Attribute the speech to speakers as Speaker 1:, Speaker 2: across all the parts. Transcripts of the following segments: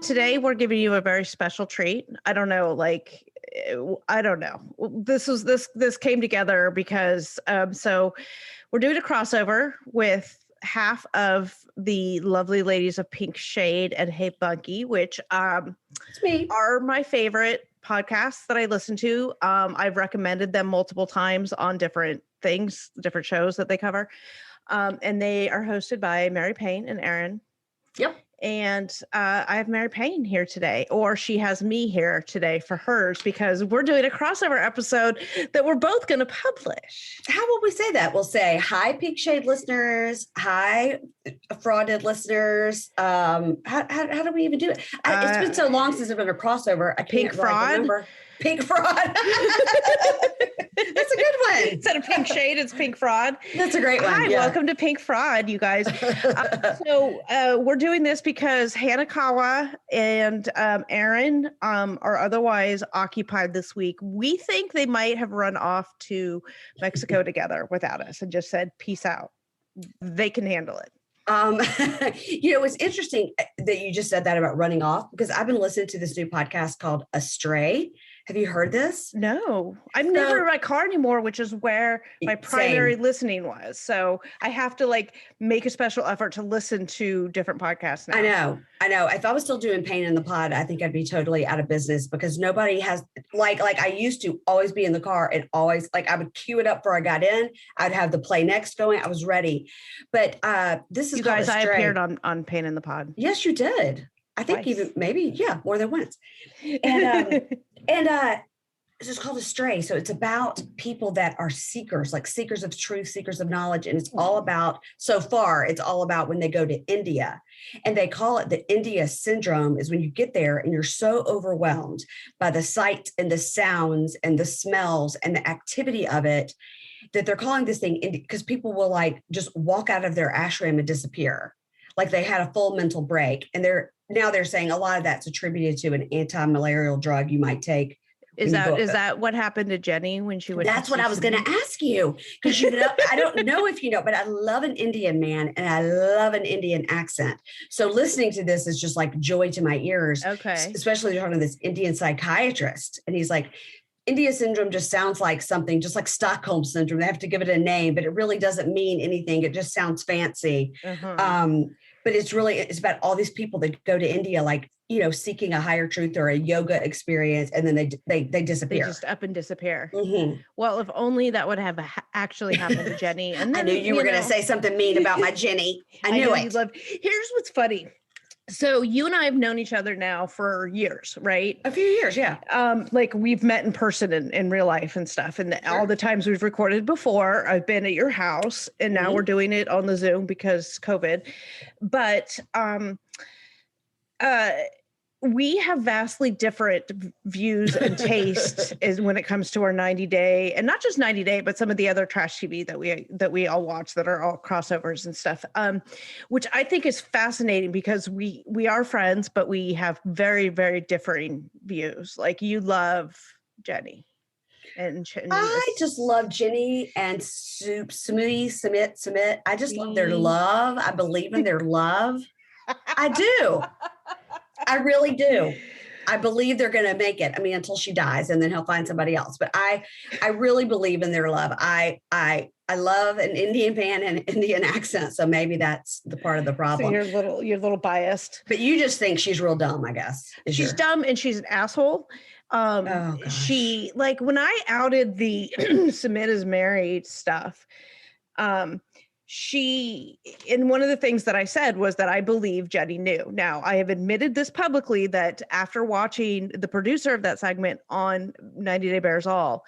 Speaker 1: Today we're giving you a very special treat. I don't know. This came together because so we're doing a crossover with half of the lovely ladies of Pink Shade and Hey Bunkie, which
Speaker 2: It's me.
Speaker 1: are my favorite podcasts that I listen to. I've recommended them multiple times on different things, different shows that they cover. And they are hosted by Mary Payne and Aaron.
Speaker 2: Yep.
Speaker 1: And I have Mary Payne here today, or she has me here today for hers, because we're doing a crossover episode that we're both going to publish.
Speaker 2: How will we say that? We'll say, hi, Pink Shade listeners. Hi, frauded listeners. How do we even do it? It's been so long since I've been a crossover. I
Speaker 1: Pink
Speaker 2: can't
Speaker 1: fraud?
Speaker 2: remember. Pink fraud. That's a good one.
Speaker 1: Instead of Pink Shade, it's Pink Fraud.
Speaker 2: That's a great one.
Speaker 1: Hi,
Speaker 2: yeah.
Speaker 1: welcome to Pink Fraud, you guys. So we're doing this because Hanakawa and Aaron are otherwise occupied this week. We think they might have run off to Mexico together without us and just said, peace out. They can handle it.
Speaker 2: It's interesting that you just said that about running off, because I've been listening to this new podcast called Astray. Have you heard this?
Speaker 1: No, I'm never in my car anymore, which is where my primary listening was. So I have to make a special effort to listen to different podcasts now.
Speaker 2: I know. If I was still doing Payne in the Pod, I think I'd be totally out of business, because nobody has like I used to always be in the car and always I would cue it up before I got in. I'd have the play next going. I was ready. But this is
Speaker 1: you guys.
Speaker 2: I
Speaker 1: appeared on Payne in the Pod.
Speaker 2: Yes, you did. I think
Speaker 1: Twice.
Speaker 2: even maybe more than once. And it's just called Astray. So it's about people that are seekers, like seekers of truth, seekers of knowledge. And it's all about, so far, it's all about when they go to India. And they call it the India syndrome, is when you get there and you're so overwhelmed by the sights and the sounds and the smells and the activity of it, that they're calling this thing India, because people will just walk out of their ashram and disappear. Like they had a full mental break. And they're saying a lot of that's attributed to an anti-malarial drug you might take.
Speaker 1: Is that what happened to Jenny when she went?
Speaker 2: That's what I was going to ask you, because I don't know if you know, but I love an Indian man and I love an Indian accent. So listening to this is just like joy to my ears.
Speaker 1: Okay,
Speaker 2: especially talking to this Indian psychiatrist, and he's like, India syndrome just sounds like something, just like Stockholm syndrome. They have to give it a name, but it really doesn't mean anything. It just sounds fancy.
Speaker 1: Uh-huh.
Speaker 2: But it's about all these people that go to India, seeking a higher truth or a yoga experience, and then they disappear.
Speaker 1: They just up and disappear.
Speaker 2: Mm-hmm.
Speaker 1: Well, if only that would have actually happened to Jenny. And then,
Speaker 2: I knew you were going to say something mean about my Jenny. I knew it.
Speaker 1: Here's what's funny. So you and I have known each other now for years, right?
Speaker 2: A few years, yeah.
Speaker 1: We've met in person in real life and stuff. And all the times we've recorded before, I've been at your house, and now we're doing it on the Zoom because COVID. But we have vastly different views and tastes when it comes to our 90-day, and not just 90-day, but some of the other trash TV that we all watch that are all crossovers and stuff, which I think is fascinating, because we are friends, but we have very, very differing views. Like, you love Jenny. And
Speaker 2: I just love Jenny and Sumit. I just love their love. I believe in their love. I do. I really do. I believe they're going to make it. I mean, until she dies, and then he'll find somebody else. But I really believe in their love. I love an Indian man and an Indian accent, so maybe that's the part of the problem.
Speaker 1: So you're a little biased.
Speaker 2: But you just think she's real dumb, I guess.
Speaker 1: She's dumb and she's an asshole. She, when I outed the Sumit is married stuff, and one of the things that I said was that I believe Jenny knew. Now, I have admitted this publicly, that after watching the producer of that segment on 90 Day Bears All,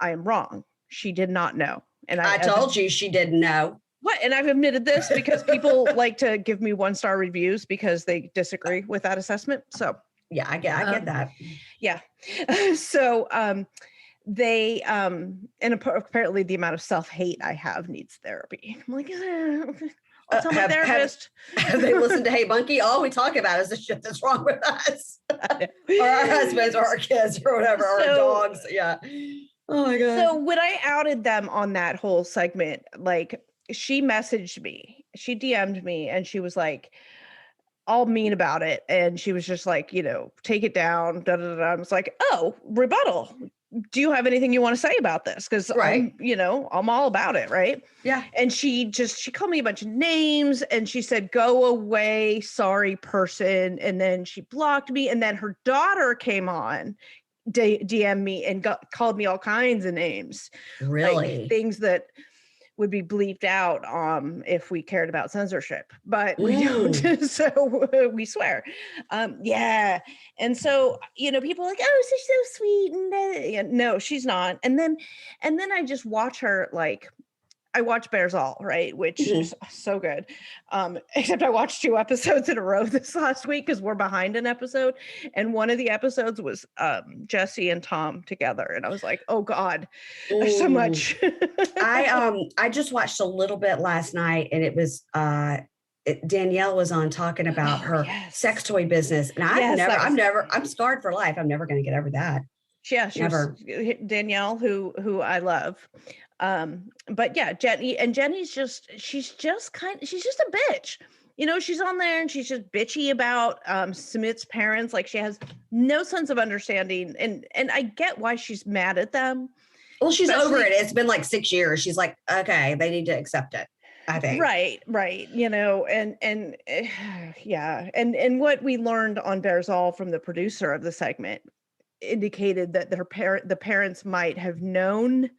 Speaker 1: I am wrong. She did not know. And I
Speaker 2: told you she didn't know.
Speaker 1: What? And I've admitted this because people like to give me 1-star reviews because they disagree with that assessment. So
Speaker 2: yeah, I get that.
Speaker 1: Yeah. So, they and apparently the amount of self-hate I have needs therapy. I'm like, I'll tell my therapist.
Speaker 2: Have they listened to Hey Bunkie? All we talk about is the shit that's wrong with us, or our husbands, or our kids, or whatever, or our dogs. Yeah. Oh my God.
Speaker 1: So when I outed them on that whole segment, she messaged me, she DM'd me, and she was like, all mean about it. And she was just like, take it down. Da, da, da. I was like, oh, rebuttal. Do you have anything you want to say about this? Because I'm all about it. Right.
Speaker 2: Yeah.
Speaker 1: And she called me a bunch of names and she said, go away, sorry person. And then she blocked me. And then her daughter came on, DM me and called me all kinds of names.
Speaker 2: Really?
Speaker 1: Like things that would be bleeped out if we cared about censorship, but we don't. So we swear. Yeah. And so, people are like, oh, she's so sweet. And no, she's not. And then I just watch her, like, I watch Bears All, right? Which is so good. Except I watched 2 episodes in a row this last week because we're behind an episode. And one of the episodes was Jesse and Tom together. And I was like, oh God, there's so much.
Speaker 2: I just watched a little bit last night and it was Danielle was on talking about her sex toy business. And I'm scarred for life. I'm never going to get over that.
Speaker 1: Yeah, Danielle, who I love. But yeah, Jenny's she's just a bitch. She's on there and she's just bitchy about Sumit's parents. Like she has no sense of understanding. And I get why she's mad at them.
Speaker 2: Well, she's over it. It's been like 6 years. She's like, okay, they need to accept it, I think.
Speaker 1: Right. And yeah. And what we learned on Bears All from the producer of the segment indicated that the parents might have known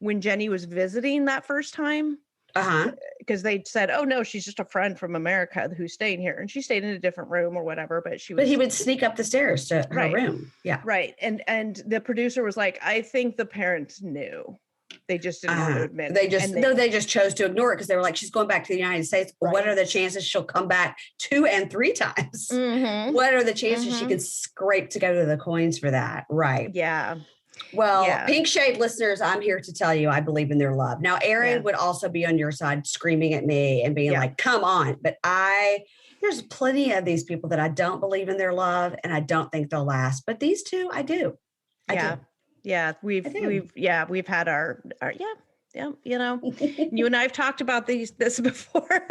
Speaker 1: when Jenny was visiting that first time. Because they said, oh no, she's just a friend from America who's staying here. And she stayed in a different room or whatever, but he
Speaker 2: would sneak up the stairs to her room. Yeah.
Speaker 1: Right. And the producer was like, I think the parents knew. They just didn't want to admit it.
Speaker 2: They just chose to ignore it because they were like, she's going back to the United States. Right. What are the chances she'll come back 2 and 3 times? Mm-hmm. What are the chances she can scrape together the coins for that? Right.
Speaker 1: Yeah.
Speaker 2: Well, Pink Shade listeners, I'm here to tell you, I believe in their love. Now, Aaron would also be on your side screaming at me and being like, come on. But there's plenty of these people that I don't believe in their love and I don't think they'll last. But these 2, I do. I do.
Speaker 1: Yeah, we've had our you and I have talked about this before.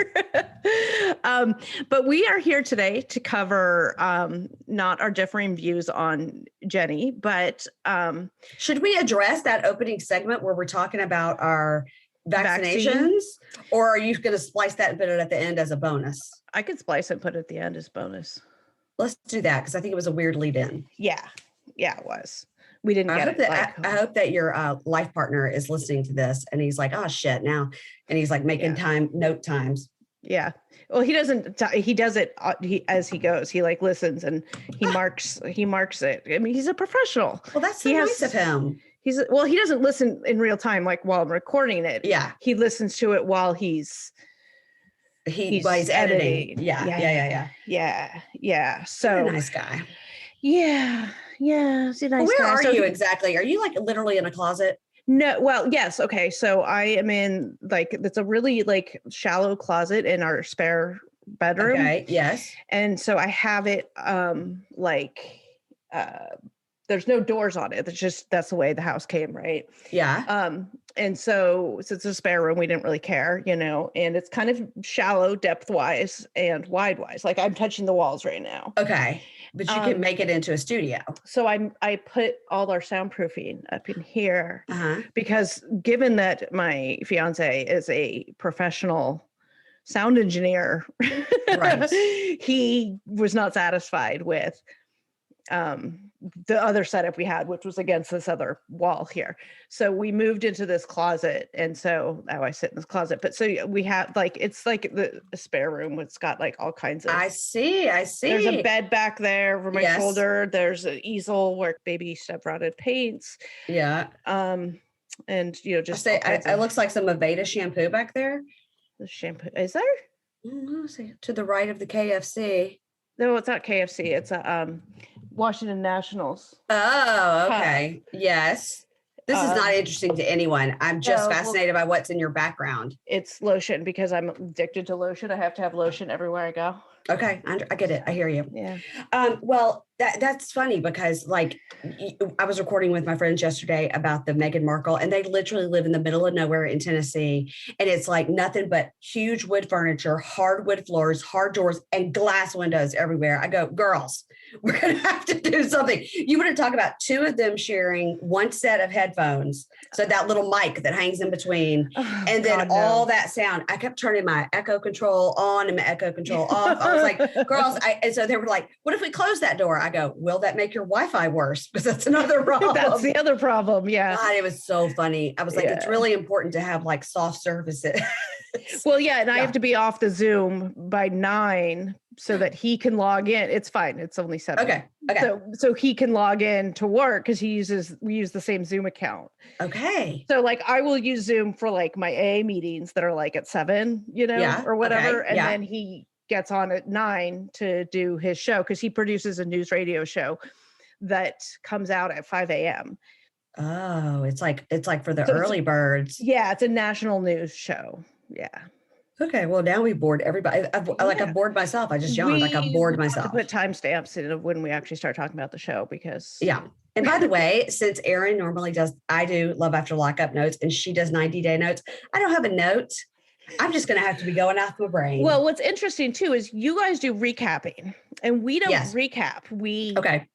Speaker 1: But we are here today to cover not our differing views on Jenny, but
Speaker 2: should we address that opening segment where we're talking about our vaccinations, or are you going to splice that and put it at the end as a bonus?
Speaker 1: I could splice it and put it at the end as bonus.
Speaker 2: Let's do that because I think it was a weird lead in.
Speaker 1: Yeah, it was. We didn't get it.
Speaker 2: I hope that your life partner is listening to this and he's like, oh shit now. And he's like making note times.
Speaker 1: Yeah. Well, he doesn't, he does it as he goes. He like listens and he marks it. I mean, he's a professional.
Speaker 2: Well, that's so nice of him.
Speaker 1: He doesn't listen in real time, like while I'm recording it.
Speaker 2: Yeah.
Speaker 1: He listens to it while he's
Speaker 2: editing.
Speaker 1: Yeah. So
Speaker 2: what a nice guy.
Speaker 1: Yeah. He's a nice
Speaker 2: Where
Speaker 1: guy.
Speaker 2: Are you exactly? Are you like literally in a closet?
Speaker 1: No. Well, yes. Okay. So I am in it's a really like shallow closet in our spare bedroom.
Speaker 2: Okay. Yes.
Speaker 1: And so I have it there's no doors on it. That's the way the house came. Right.
Speaker 2: Yeah.
Speaker 1: And so it's a spare room, we didn't really care, and it's kind of shallow depth wise and wide wise. Like I'm touching the walls right now.
Speaker 2: Okay. But you can make it into a studio.
Speaker 1: So I put all our soundproofing up in here because given that my fiance is a professional sound engineer, right. He was not satisfied with the other setup we had, which was against this other wall here. So we moved into this closet. And so now I sit in this closet. But so we have it's like the spare room. It's got like all kinds of.
Speaker 2: I see.
Speaker 1: There's a bed back there over my shoulder. There's an easel where baby step rotted paints.
Speaker 2: Yeah.
Speaker 1: And just
Speaker 2: it looks like some Aveda shampoo back there.
Speaker 1: The shampoo is there?
Speaker 2: To the right of the KFC.
Speaker 1: No, it's not KFC. It's a Washington Nationals.
Speaker 2: Oh, okay. Yes. This is not interesting to anyone. I'm just fascinated by what's in your background.
Speaker 1: It's lotion because I'm addicted to lotion. I have to have lotion everywhere I go.
Speaker 2: Okay. I get it. I hear you.
Speaker 1: Yeah.
Speaker 2: Well, That's funny because like I was recording with my friends yesterday about the Meghan Markle, and they literally live in the middle of nowhere in Tennessee. And it's like nothing but huge wood furniture, hardwood floors, hard doors, and glass windows everywhere. I go, girls, we're going to have to do something. You want to talk about two of them sharing one set of headphones. So that little mic that hangs in between, and then all that sound. I kept turning my echo control on and my echo control off. I was like, girls, and so they were like, what if we close that door? I go, will that make your Wi-Fi worse? Because that's another problem.
Speaker 1: That's the other problem. Yeah.
Speaker 2: God, it was so funny. I was like, it's really important to have like soft surfaces.
Speaker 1: Well, yeah. And I have to be off the Zoom by 9 so that he can log in. It's fine. It's only 7.
Speaker 2: Okay.
Speaker 1: So he can log in to work because we use the same Zoom account.
Speaker 2: Okay.
Speaker 1: So like I will use Zoom for like my AA meetings that are like at 7, or whatever. Okay. And then he gets on at 9 to do his show because he produces a news radio show that comes out at 5 a.m.
Speaker 2: Oh, it's like for the early birds.
Speaker 1: Yeah, it's a national news show. Yeah.
Speaker 2: Okay, well now we bored everybody. I've bored myself. I just yawned like I'm bored myself.
Speaker 1: To put timestamps in of when we actually start talking about the show because
Speaker 2: And by the way, since Erin normally I do Love After Lockup notes, and she does 90-day notes. I don't have a note. I'm just going to have to be going off my brain.
Speaker 1: Well, what's interesting too is you guys do recapping, and we don't recap. We comment.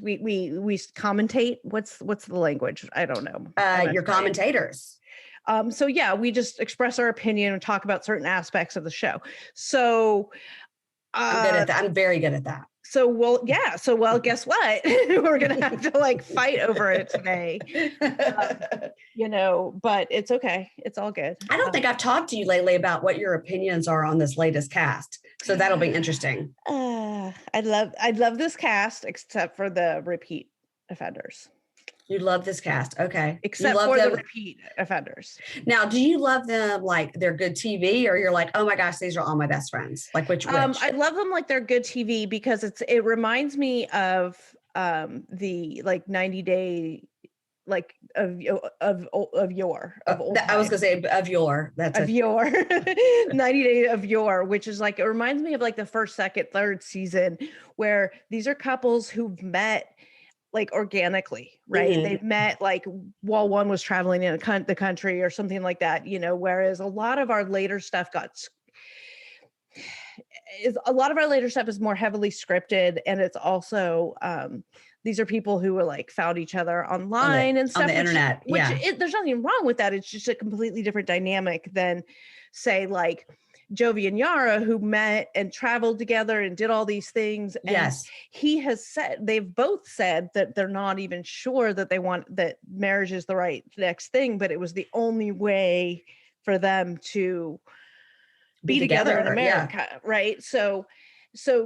Speaker 1: We commentate. What's the language? I don't know.
Speaker 2: You're commentators.
Speaker 1: So yeah, we just express our opinion and talk about certain aspects of the show. So
Speaker 2: I'm good at that. I'm very good at that.
Speaker 1: So guess what? We're gonna have to like fight over it today. But it's okay. It's all good.
Speaker 2: I don't think I've talked to you lately about what your opinions are on this latest cast. So that'll be interesting.
Speaker 1: I love this cast except for the repeat offenders.
Speaker 2: You love this cast. Okay.
Speaker 1: Except for the repeat offenders.
Speaker 2: Now, do you love them like they're good TV, or you're like, oh my gosh, these are all my best friends? Like which?
Speaker 1: I love them like they're good TV because it reminds me of the like 90-day like of yore.
Speaker 2: I was gonna say of yore. That's
Speaker 1: of yore. 90-day of yore, which is like it reminds me of like the first, second, third season where these are couples who've met like organically, right? Mm-hmm. They've met like while one was traveling in the country or something like that, whereas a lot of our later stuff is more heavily scripted. And it's also, these are people who were like found each other online and stuff.
Speaker 2: On the internet.
Speaker 1: There's nothing wrong with that. It's just a completely different dynamic than say like Jovi and Yara, who met and traveled together and did all these things. And they've both said that they're not even sure that that marriage is the right next thing, but it was the only way for them to be together in America. Right. So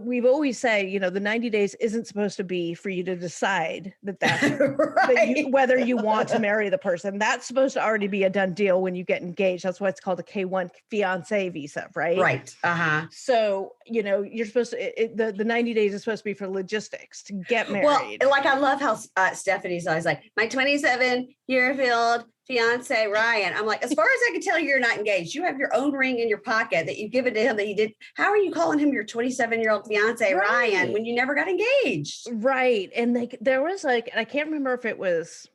Speaker 1: we've always said, the 90 days isn't supposed to be for you to decide that's right. Whether you want to marry the person. That's supposed to already be a done deal when you get engaged. That's why it's called a K1 fiance visa, right?
Speaker 2: Right. Uh-huh.
Speaker 1: So, you're supposed to, the 90 days is supposed to be for logistics to get married.
Speaker 2: Well, like I love how Stephanie's always like, my 27-year-old fiance Ryan. I'm like, as far as I can tell, you're not engaged. You have your own ring in your pocket that you've given to him that you did. How are you calling him your 27-year-old fiance Ryan when you never got engaged?
Speaker 1: Right. And like there was like, I can't remember if it was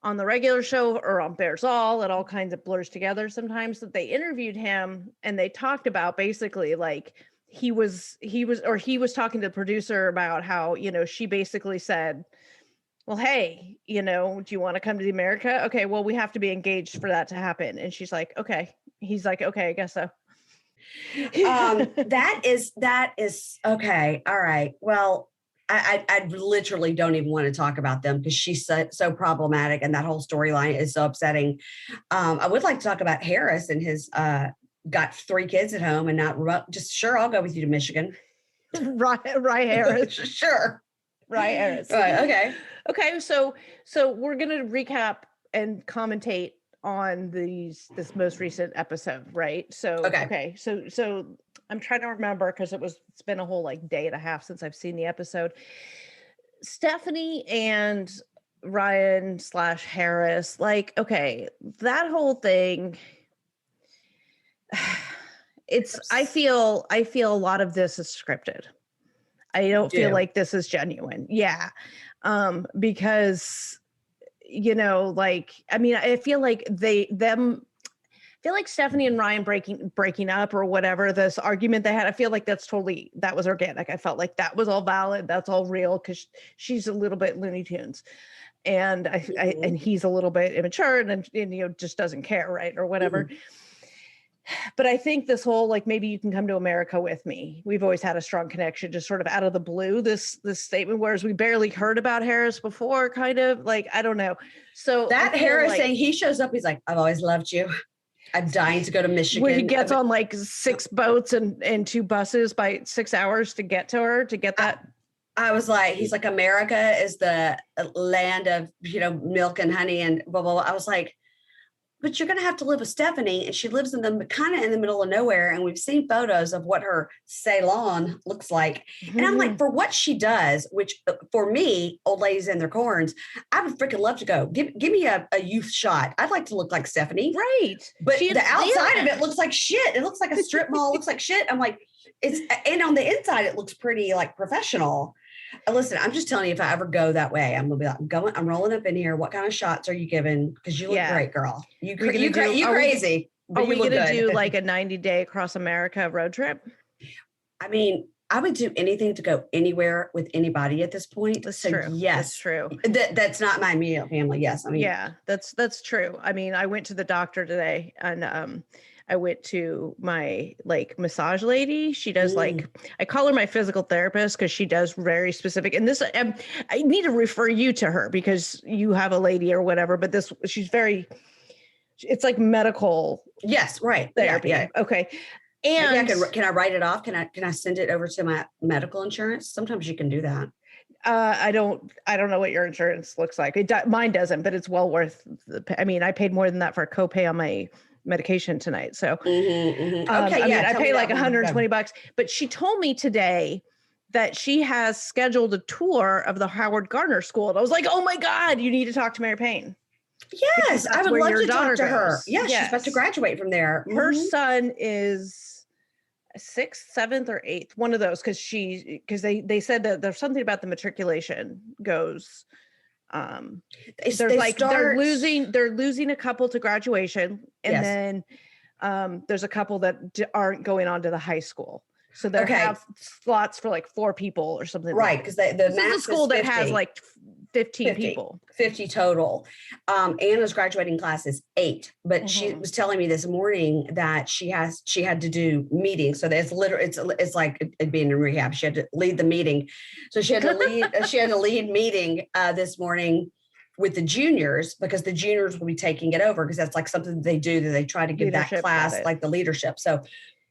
Speaker 1: on the regular show or on Bears All, it all kinds of blurs together sometimes, that they interviewed him and they talked about basically like he was talking to the producer about how, she basically said, well, hey, do you want to come to America? Okay, well, we have to be engaged for that to happen. And she's like, okay. He's like, okay, I guess so.
Speaker 2: That is okay. All right. Well, I literally don't even want to talk about them because she's so problematic and that whole storyline is so upsetting. I would like to talk about Harris and his got 3 kids at home and not just sure. I'll go with you to Michigan.
Speaker 1: Right, Harris.
Speaker 2: Sure.
Speaker 1: Right, Harris.
Speaker 2: Right. Okay.
Speaker 1: So we're gonna recap and commentate on this most recent episode, right? So okay. So I'm trying to remember because it's been a whole like day and a half since I've seen the episode. Stephanie and Ryan / Harris, like, okay, that whole thing. I feel a lot of this is scripted. I don't feel like this is genuine. Yeah. Because, you know, like, I mean, I feel like I feel like Stephanie and Ryan breaking up or whatever, this argument they had, I feel like that was organic. I felt like that was all valid. That's all real because she's a little bit Looney Tunes. And and he's a little bit immature and you know, just doesn't care, right? Or whatever. Mm-hmm. But I think this whole, like, maybe you can come to America with me. We've always had a strong connection, just sort of out of the blue, this statement, whereas we barely heard about Harris before, kind of like, I don't know. So
Speaker 2: that Harris thing, he shows up, he's like, I've always loved you. I'm dying to go to Michigan.
Speaker 1: Where he gets on like 6 boats and 2 buses by 6 hours to get to her, to get that.
Speaker 2: I was like, he's like, America is the land of, you know, milk and honey and blah, blah, blah. I was like, but you're going to have to live with Stephanie, and she lives in the kind of in the middle of nowhere. And we've seen photos of what her salon looks like. Mm-hmm. And I'm like, for what she does, which for me, old ladies and their corns, I would freaking love to go. Give me a youth shot. I'd like to look like Stephanie.
Speaker 1: Right.
Speaker 2: But the outside of it looks like shit. It looks like a strip mall, looks like shit. I'm like, and on the inside, it looks pretty like professional. Listen, I'm just telling you, if I ever go that way, I'm gonna be like, I'm rolling up in here. What kind of shots are you giving? Because you look great, girl. You crazy.
Speaker 1: Are we gonna do like a 90-day across America road trip?
Speaker 2: I mean, I would do anything to go anywhere with anybody at this point.
Speaker 1: That's true.
Speaker 2: Yes,
Speaker 1: that's true.
Speaker 2: That's not my immediate family. Yes, I mean,
Speaker 1: yeah, that's true. I mean, I went to the doctor today, and I went to my like massage lady. She does like, I call her my physical therapist because she does very specific. And this, I need to refer you to her because you have a lady or whatever, but it's like medical.
Speaker 2: Yes. Right.
Speaker 1: Therapy. Yeah. Okay. And
Speaker 2: can I write it off? Can I send it over to my medical insurance? Sometimes you can do that.
Speaker 1: I don't know what your insurance looks like. Mine doesn't, but it's well worth I mean, I paid more than that for a copay on my medication tonight. So,
Speaker 2: okay.
Speaker 1: I mean, I pay like $120, but she told me today that she has scheduled a tour of the Howard Gardner School. And I was like, oh my God, you need to talk to Mary Payne.
Speaker 2: Yes. I would love to talk to her. Yeah. Yes. She's about to graduate from there.
Speaker 1: Her son is 6th, 7th, or 8th, one of those. Cause they said that there's something about the matriculation goes, they're losing a couple to graduation, and then there's a couple that aren't going on to the high school, so they have slots for like 4 people or something,
Speaker 2: right? Because the max is
Speaker 1: school
Speaker 2: 50.
Speaker 1: That has like 50 people,
Speaker 2: 50 total. Anna's graduating class is 8, but she was telling me this morning that she had to do meetings. So that's literally, it's like it being in rehab. She had to lead the meeting. So she had to lead meeting this morning with the juniors, because the juniors will be taking it over, because that's like something that they try to give leadership, that class like the leadership. So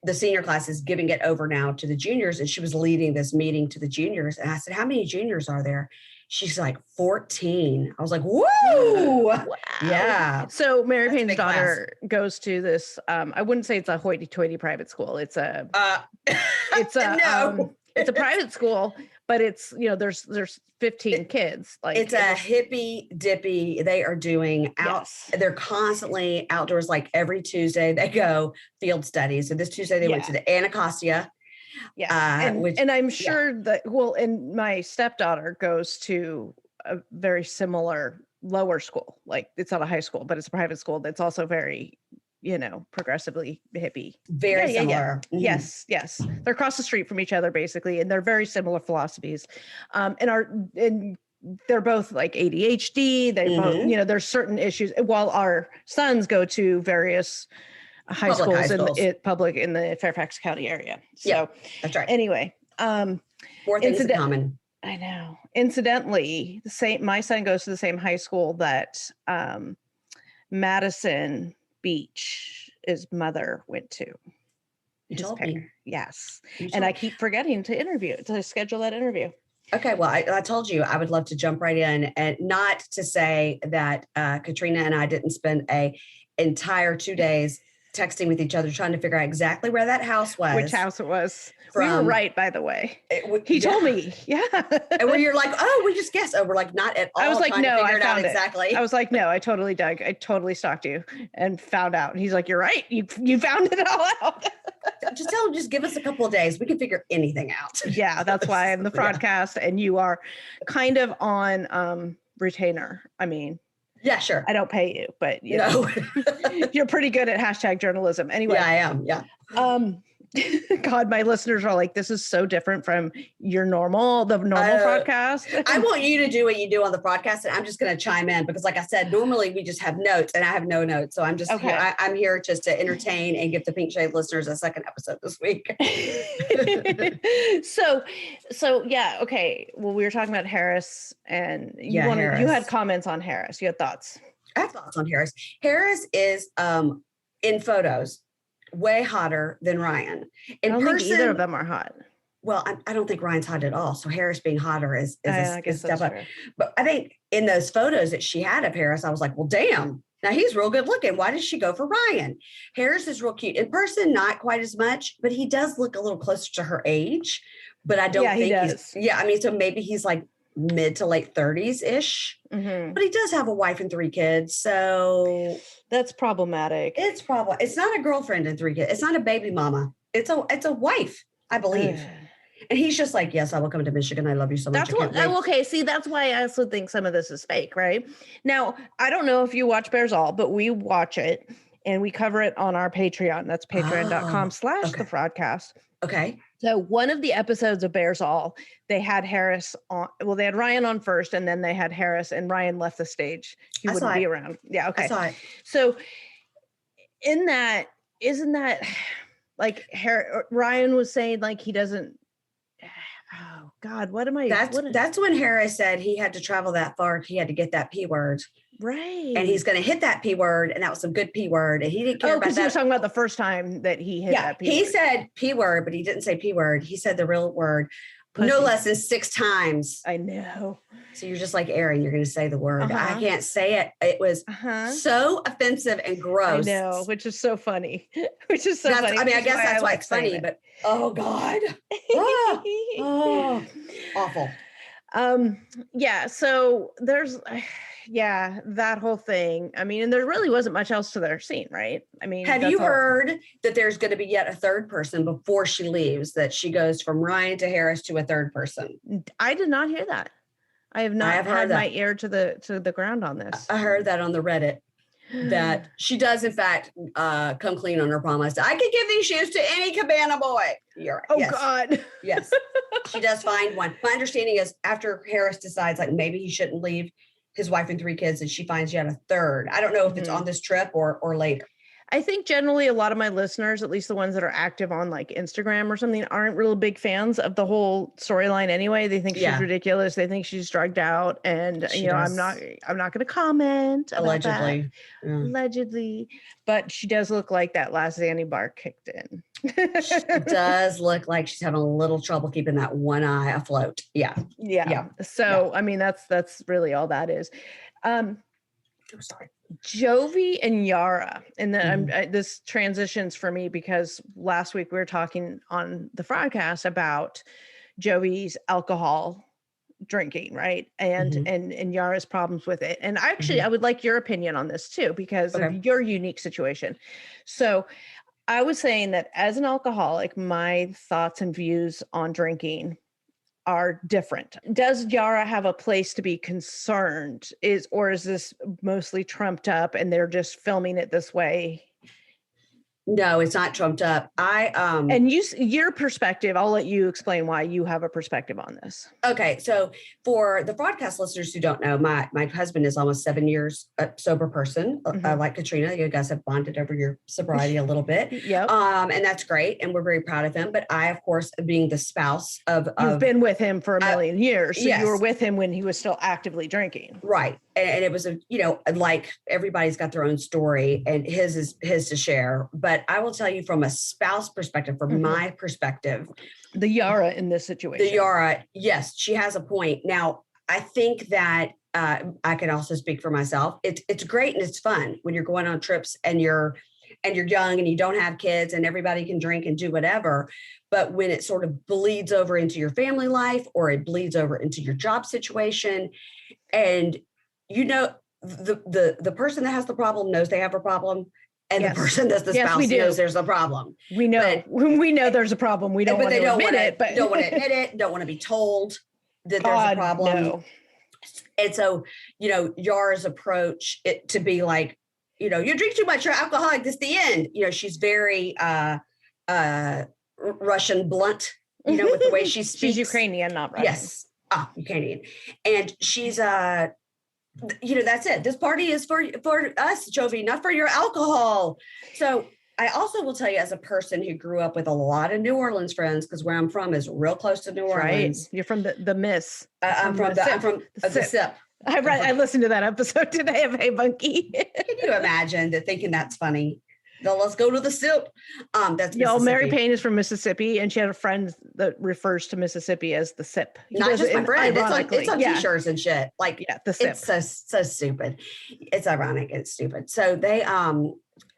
Speaker 2: the senior class is giving it over now to the juniors, and she was leading this meeting to the juniors. And I said, how many juniors are there? She's like 14. I was like, whoa. Wow. Yeah.
Speaker 1: So Mary Payne's daughter goes to this, I wouldn't say it's a hoity-toity private school. It's a private school, but it's, you know, there's 15 kids. Like
Speaker 2: it's a hippy dippy. They are doing out. Yes. They're constantly outdoors. Like every Tuesday they go field studies. So this Tuesday they went to the Anacostia.
Speaker 1: Yeah. And I'm sure that, and my stepdaughter goes to a very similar lower school. Like it's not a high school, but it's a private school that's also very, you know, progressively hippie.
Speaker 2: Very similar.
Speaker 1: Yeah. Mm-hmm. Yes. They're across the street from each other basically. And they're very similar philosophies. And they're both like ADHD. They both, you know, there's certain issues, while our sons go to various high schools in the Fairfax County area. So
Speaker 2: that's right.
Speaker 1: Anyway,
Speaker 2: more things in common.
Speaker 1: I know. Incidentally, my son goes to the same high school that Madison Beach's mother went to.
Speaker 2: You told me.
Speaker 1: Yes. And I keep forgetting to schedule that interview.
Speaker 2: Okay. Well, I told you I would love to jump right in, and not to say that Katrina and I didn't spend a entire 2 days texting with each other, trying to figure out exactly where that house was.
Speaker 1: Which house it was. We were right, by the way. He told me. Yeah.
Speaker 2: And when you're like, oh, we just guessed. Oh, we're like, not at all.
Speaker 1: I was like, no, I found it.
Speaker 2: Exactly.
Speaker 1: I was like, no, I totally dug. I totally stalked you and found out. And he's like, you're right. You found it all out.
Speaker 2: Just tell them, just give us a couple of days. We can figure anything out.
Speaker 1: Yeah, that's why I'm the Fraudcast and you are kind of on retainer. I mean,
Speaker 2: yeah, sure.
Speaker 1: I don't pay you, but you're pretty good at hashtag journalism. Anyway.
Speaker 2: Yeah, I am. Yeah.
Speaker 1: God, my listeners are like, this is so different from the normal podcast.
Speaker 2: I want you to do what you do on the podcast, and I'm just going to chime in because, like I said, normally we just have notes, and I have no notes, so I'm just here. I'm here just to entertain and give the Pink Shade listeners a second episode this week.
Speaker 1: So yeah, okay. Well, we were talking about Harris, and you had comments on Harris. You had thoughts.
Speaker 2: I have thoughts on Harris. Harris is in photos way hotter than Ryan.
Speaker 1: I don't think either of them are hot.
Speaker 2: Well, I don't think Ryan's hot at all. So Harris being hotter is a step up.
Speaker 1: True.
Speaker 2: But I think in those photos that she had of Harris, I was like, well, damn, now he's real good looking. Why did she go for Ryan? Harris is real cute. In person, not quite as much, but he does look a little closer to her age. But I don't think I mean, so maybe he's like mid to late 30s ish, but he does have a wife and 3 kids. So
Speaker 1: that's problematic.
Speaker 2: It's not a girlfriend and 3 kids. It's not a baby mama. It's a wife, I believe. And he's just like, yes, I will come to Michigan. I love you so much.
Speaker 1: Okay. See, that's why I also think some of this is fake, right? Now, I don't know if you watch Bears All, but we watch it and we cover it on our Patreon. That's patreon.com/the Fraudcast.
Speaker 2: Okay.
Speaker 1: So one of the episodes of Bears All, they had Harris on. Well, they had Ryan on first, and then they had Harris, and Ryan left the stage. He wouldn't be around. Yeah. Okay.
Speaker 2: I saw it.
Speaker 1: So in that, isn't that like Ryan was saying, like, he doesn't. Oh God, what am I?
Speaker 2: That's when Harris said he had to travel that far. He had to get that P word.
Speaker 1: Right.
Speaker 2: And he's going to hit that P word. And that was some good P word. And he didn't care about that.
Speaker 1: Because he was talking about the first time that he hit that P word.
Speaker 2: He said P word, but he didn't say P word. He said the real word no less than 6 times.
Speaker 1: I know.
Speaker 2: So you're just like Aaron, you're going to say the word. I can't say it. It was so offensive and gross.
Speaker 1: I know, which is so funny. Funny.
Speaker 2: I mean, I guess that's why it's funny, but oh God. Awful.
Speaker 1: Yeah. So there's, that whole thing. I mean, and there really wasn't much else to their scene, right? I mean,
Speaker 2: have you heard that there's going to be yet a third person before she leaves, that she goes from Ryan to Harris to a third person?
Speaker 1: I did not hear that. I have not had my ear to the ground on this.
Speaker 2: I heard that on the Reddit, that she does in fact come clean on her promise. I could give these shoes to any cabana boy. You're right.
Speaker 1: Oh yes. God.
Speaker 2: Yes. She does find one. My understanding is after Harris decides like maybe he shouldn't leave his wife and 3 kids, and she finds yet a third. I don't know if it's on this trip or later.
Speaker 1: I think generally a lot of my listeners, at least the ones that are active on like Instagram or something, aren't real big fans of the whole storyline anyway. They think she's ridiculous. They think she's drugged out. And, I'm not going to comment.
Speaker 2: Allegedly.
Speaker 1: Yeah. Allegedly. But she does look like that last Xanny bar kicked in.
Speaker 2: She does look like she's having a little trouble keeping that one eye afloat. Yeah.
Speaker 1: So, I mean, that's really all that is.
Speaker 2: I'm sorry.
Speaker 1: Jovi and Yara, and then this transitions for me because last week we were talking on the Fraudcast about Jovi's alcohol drinking, right? And and Yara's problems with it. And actually, I would like your opinion on this too, because of your unique situation. So I was saying that as an alcoholic, my thoughts and views on drinking are different. Does Yara have a place to be concerned? Or is this mostly trumped up and they're just filming it this way?
Speaker 2: No, it's not trumped up.
Speaker 1: And your perspective, I'll let you explain why you have a perspective on this.
Speaker 2: Okay. So for the Fraudcast listeners who don't know, my husband is almost 7 years a sober person, like Katrina. You guys have bonded over your sobriety a little bit.
Speaker 1: Yep.
Speaker 2: And that's great. And we're very proud of him. But I, of course, being the spouse of... You've
Speaker 1: been with him for a million years. So you were with him when he was still actively drinking.
Speaker 2: Right. And it was, like everybody's got their own story and his is his to share. But I will tell you from a spouse perspective, from my perspective.
Speaker 1: The Yara in this situation.
Speaker 2: The Yara, yes, she has a point. Now, I think that I can also speak for myself. It's great and it's fun when you're going on trips and you're young and you don't have kids and everybody can drink and do whatever. But when it sort of bleeds over into your family life or it bleeds over into your job situation, and the person that has the problem knows they have a problem, And the person that's the spouse knows there's a problem.
Speaker 1: We know there's a problem. We don't want to admit it, but
Speaker 2: don't want to admit it. Don't want to be told that there's a problem. No. And so, Yara's approach it to be like, you drink too much, you're alcoholic. This is the end. She's very Russian blunt, with the way she speaks.
Speaker 1: She's Ukrainian, not Russian.
Speaker 2: Yes. Ukrainian. And she's that's it. This party is for us, Jovi, not for your alcohol. So I also will tell you, as a person who grew up with a lot of New Orleans friends, because where I'm from is real close to New Orleans.
Speaker 1: Right. You're from the Miss.
Speaker 2: I'm from the Sip.
Speaker 1: I listened to that episode today of Hey Bunkie.
Speaker 2: Can you imagine thinking that's funny? Let's go to the Sip. That's
Speaker 1: Mary Payne is from Mississippi, and she had a friend that refers to Mississippi as the Sip.
Speaker 2: Not just my friend. It's on t-shirts and shit. Like,
Speaker 1: the Sip.
Speaker 2: It's so stupid. It's ironic. It's stupid. So they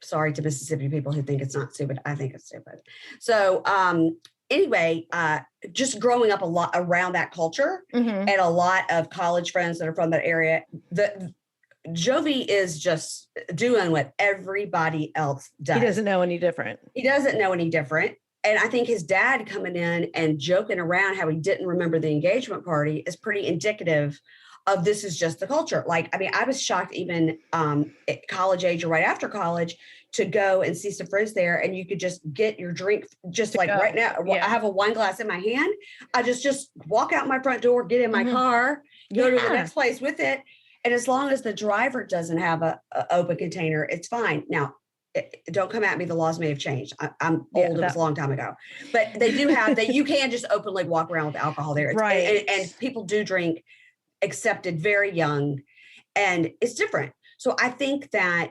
Speaker 2: sorry to Mississippi people who think it's not stupid. I think it's stupid. So anyway, just growing up a lot around that culture and a lot of college friends that are from that area, Jovi is just doing what everybody else does.
Speaker 1: He doesn't know any different.
Speaker 2: And I think his dad coming in and joking around how he didn't remember the engagement party is pretty indicative of this is just the culture. Like, I mean, I was shocked even at college age or right after college to go and see some friends there, and you could just get your drink just like right now. I have a wine glass in my hand. I just walk out my front door, get in my car, go to the next place with it. And as long as the driver doesn't have a open container, it's fine. Now, don't come at me. The laws may have changed. I'm old. It was a long time ago, but they do have that. You can just openly walk around with alcohol there.
Speaker 1: Right.
Speaker 2: And people do drink accepted very young, and it's different. So I think that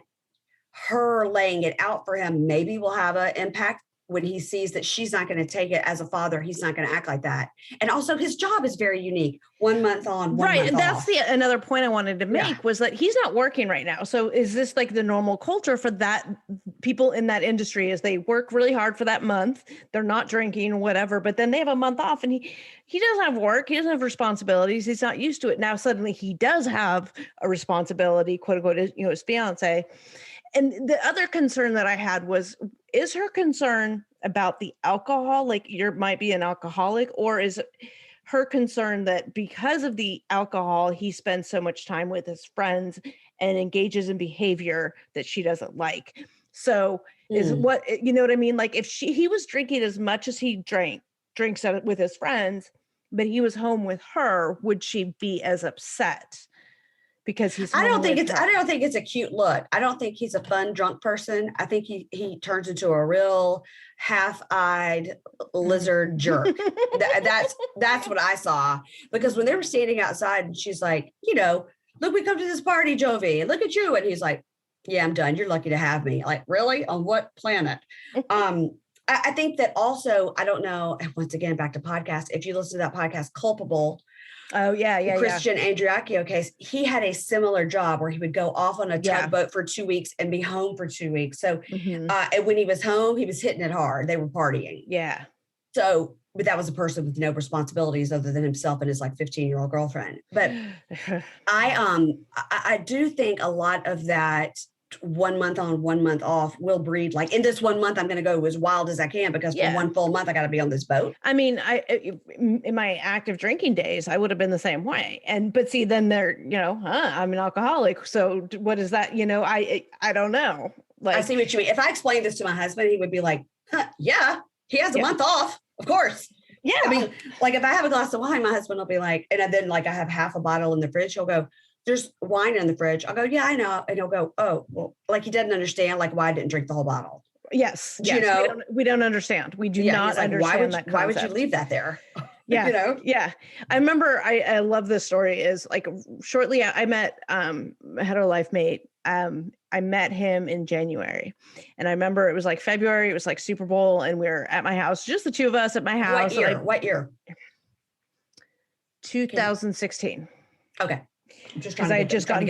Speaker 2: her laying it out for him maybe will have an impact when he sees that she's not going to take it as a father. He's not going to act like that. And also his job is very unique. 1 month on, 1 month off.
Speaker 1: And that's another point I wanted to make was that he's not working right now. So is this like the normal culture for that people in that industry is they work really hard for that month. They're not drinking or whatever, but then they have a month off and he doesn't have work. He doesn't have responsibilities. He's not used to it. Now suddenly he does have a responsibility, quote unquote, his fiance. And the other concern that I had is her concern about the alcohol, like you might be an alcoholic, or is her concern that because of the alcohol, he spends so much time with his friends and engages in behavior that she doesn't like. So is what, you know what I mean? Like if he was drinking as much as he drinks with his friends, but he was home with her, would she be as upset? Because he's
Speaker 2: I don't think it's a cute look. I don't think he's a fun drunk person. I think he turns into a real half-eyed lizard jerk. That's what I saw. Because when they were standing outside and she's like, look, we come to this party, Jovi. Look at you. And he's like, yeah, I'm done. You're lucky to have me. Like, really? On what planet? I think that also, I don't know, once again, back to podcast. If you listen to that podcast, Culpable,
Speaker 1: oh yeah.
Speaker 2: Christian Andriacchio case, he had a similar job where he would go off on a tugboat for 2 weeks and be home for 2 weeks. So and when he was home, he was hitting it hard. They were partying.
Speaker 1: Yeah.
Speaker 2: So, but that was a person with no responsibilities other than himself and his like 15-year-old girlfriend. But I do think a lot of that 1 month on, 1 month off will breed, like in this 1 month, I'm going to go as wild as I can because for 1 full month, I got to be on this boat.
Speaker 1: I mean, in my active drinking days, I would have been the same way. But see, then they're, I'm an alcoholic. So what is that? I don't know. Like, I
Speaker 2: see what you mean. If I explained this to my husband, he would be like, yeah, he has a month off. Of course.
Speaker 1: Yeah.
Speaker 2: I mean, like if I have a glass of wine, my husband will be like, and then like I have half a bottle in the fridge. He'll go, there's wine in the fridge. I'll go, yeah, I know. And he'll go, oh, well, like he doesn't understand like why I didn't drink the whole bottle.
Speaker 1: Yes. We don't understand. We do not understand that concept.
Speaker 2: Why would you leave that there?
Speaker 1: Yeah. Yeah. I remember, I love this story is like shortly I met a hetero life mate. I met him in January and I remember it was like February, it was like Super Bowl and we were at my house, just the two of us at my house.
Speaker 2: What year?
Speaker 1: 2016.
Speaker 2: Okay.
Speaker 1: Because I just got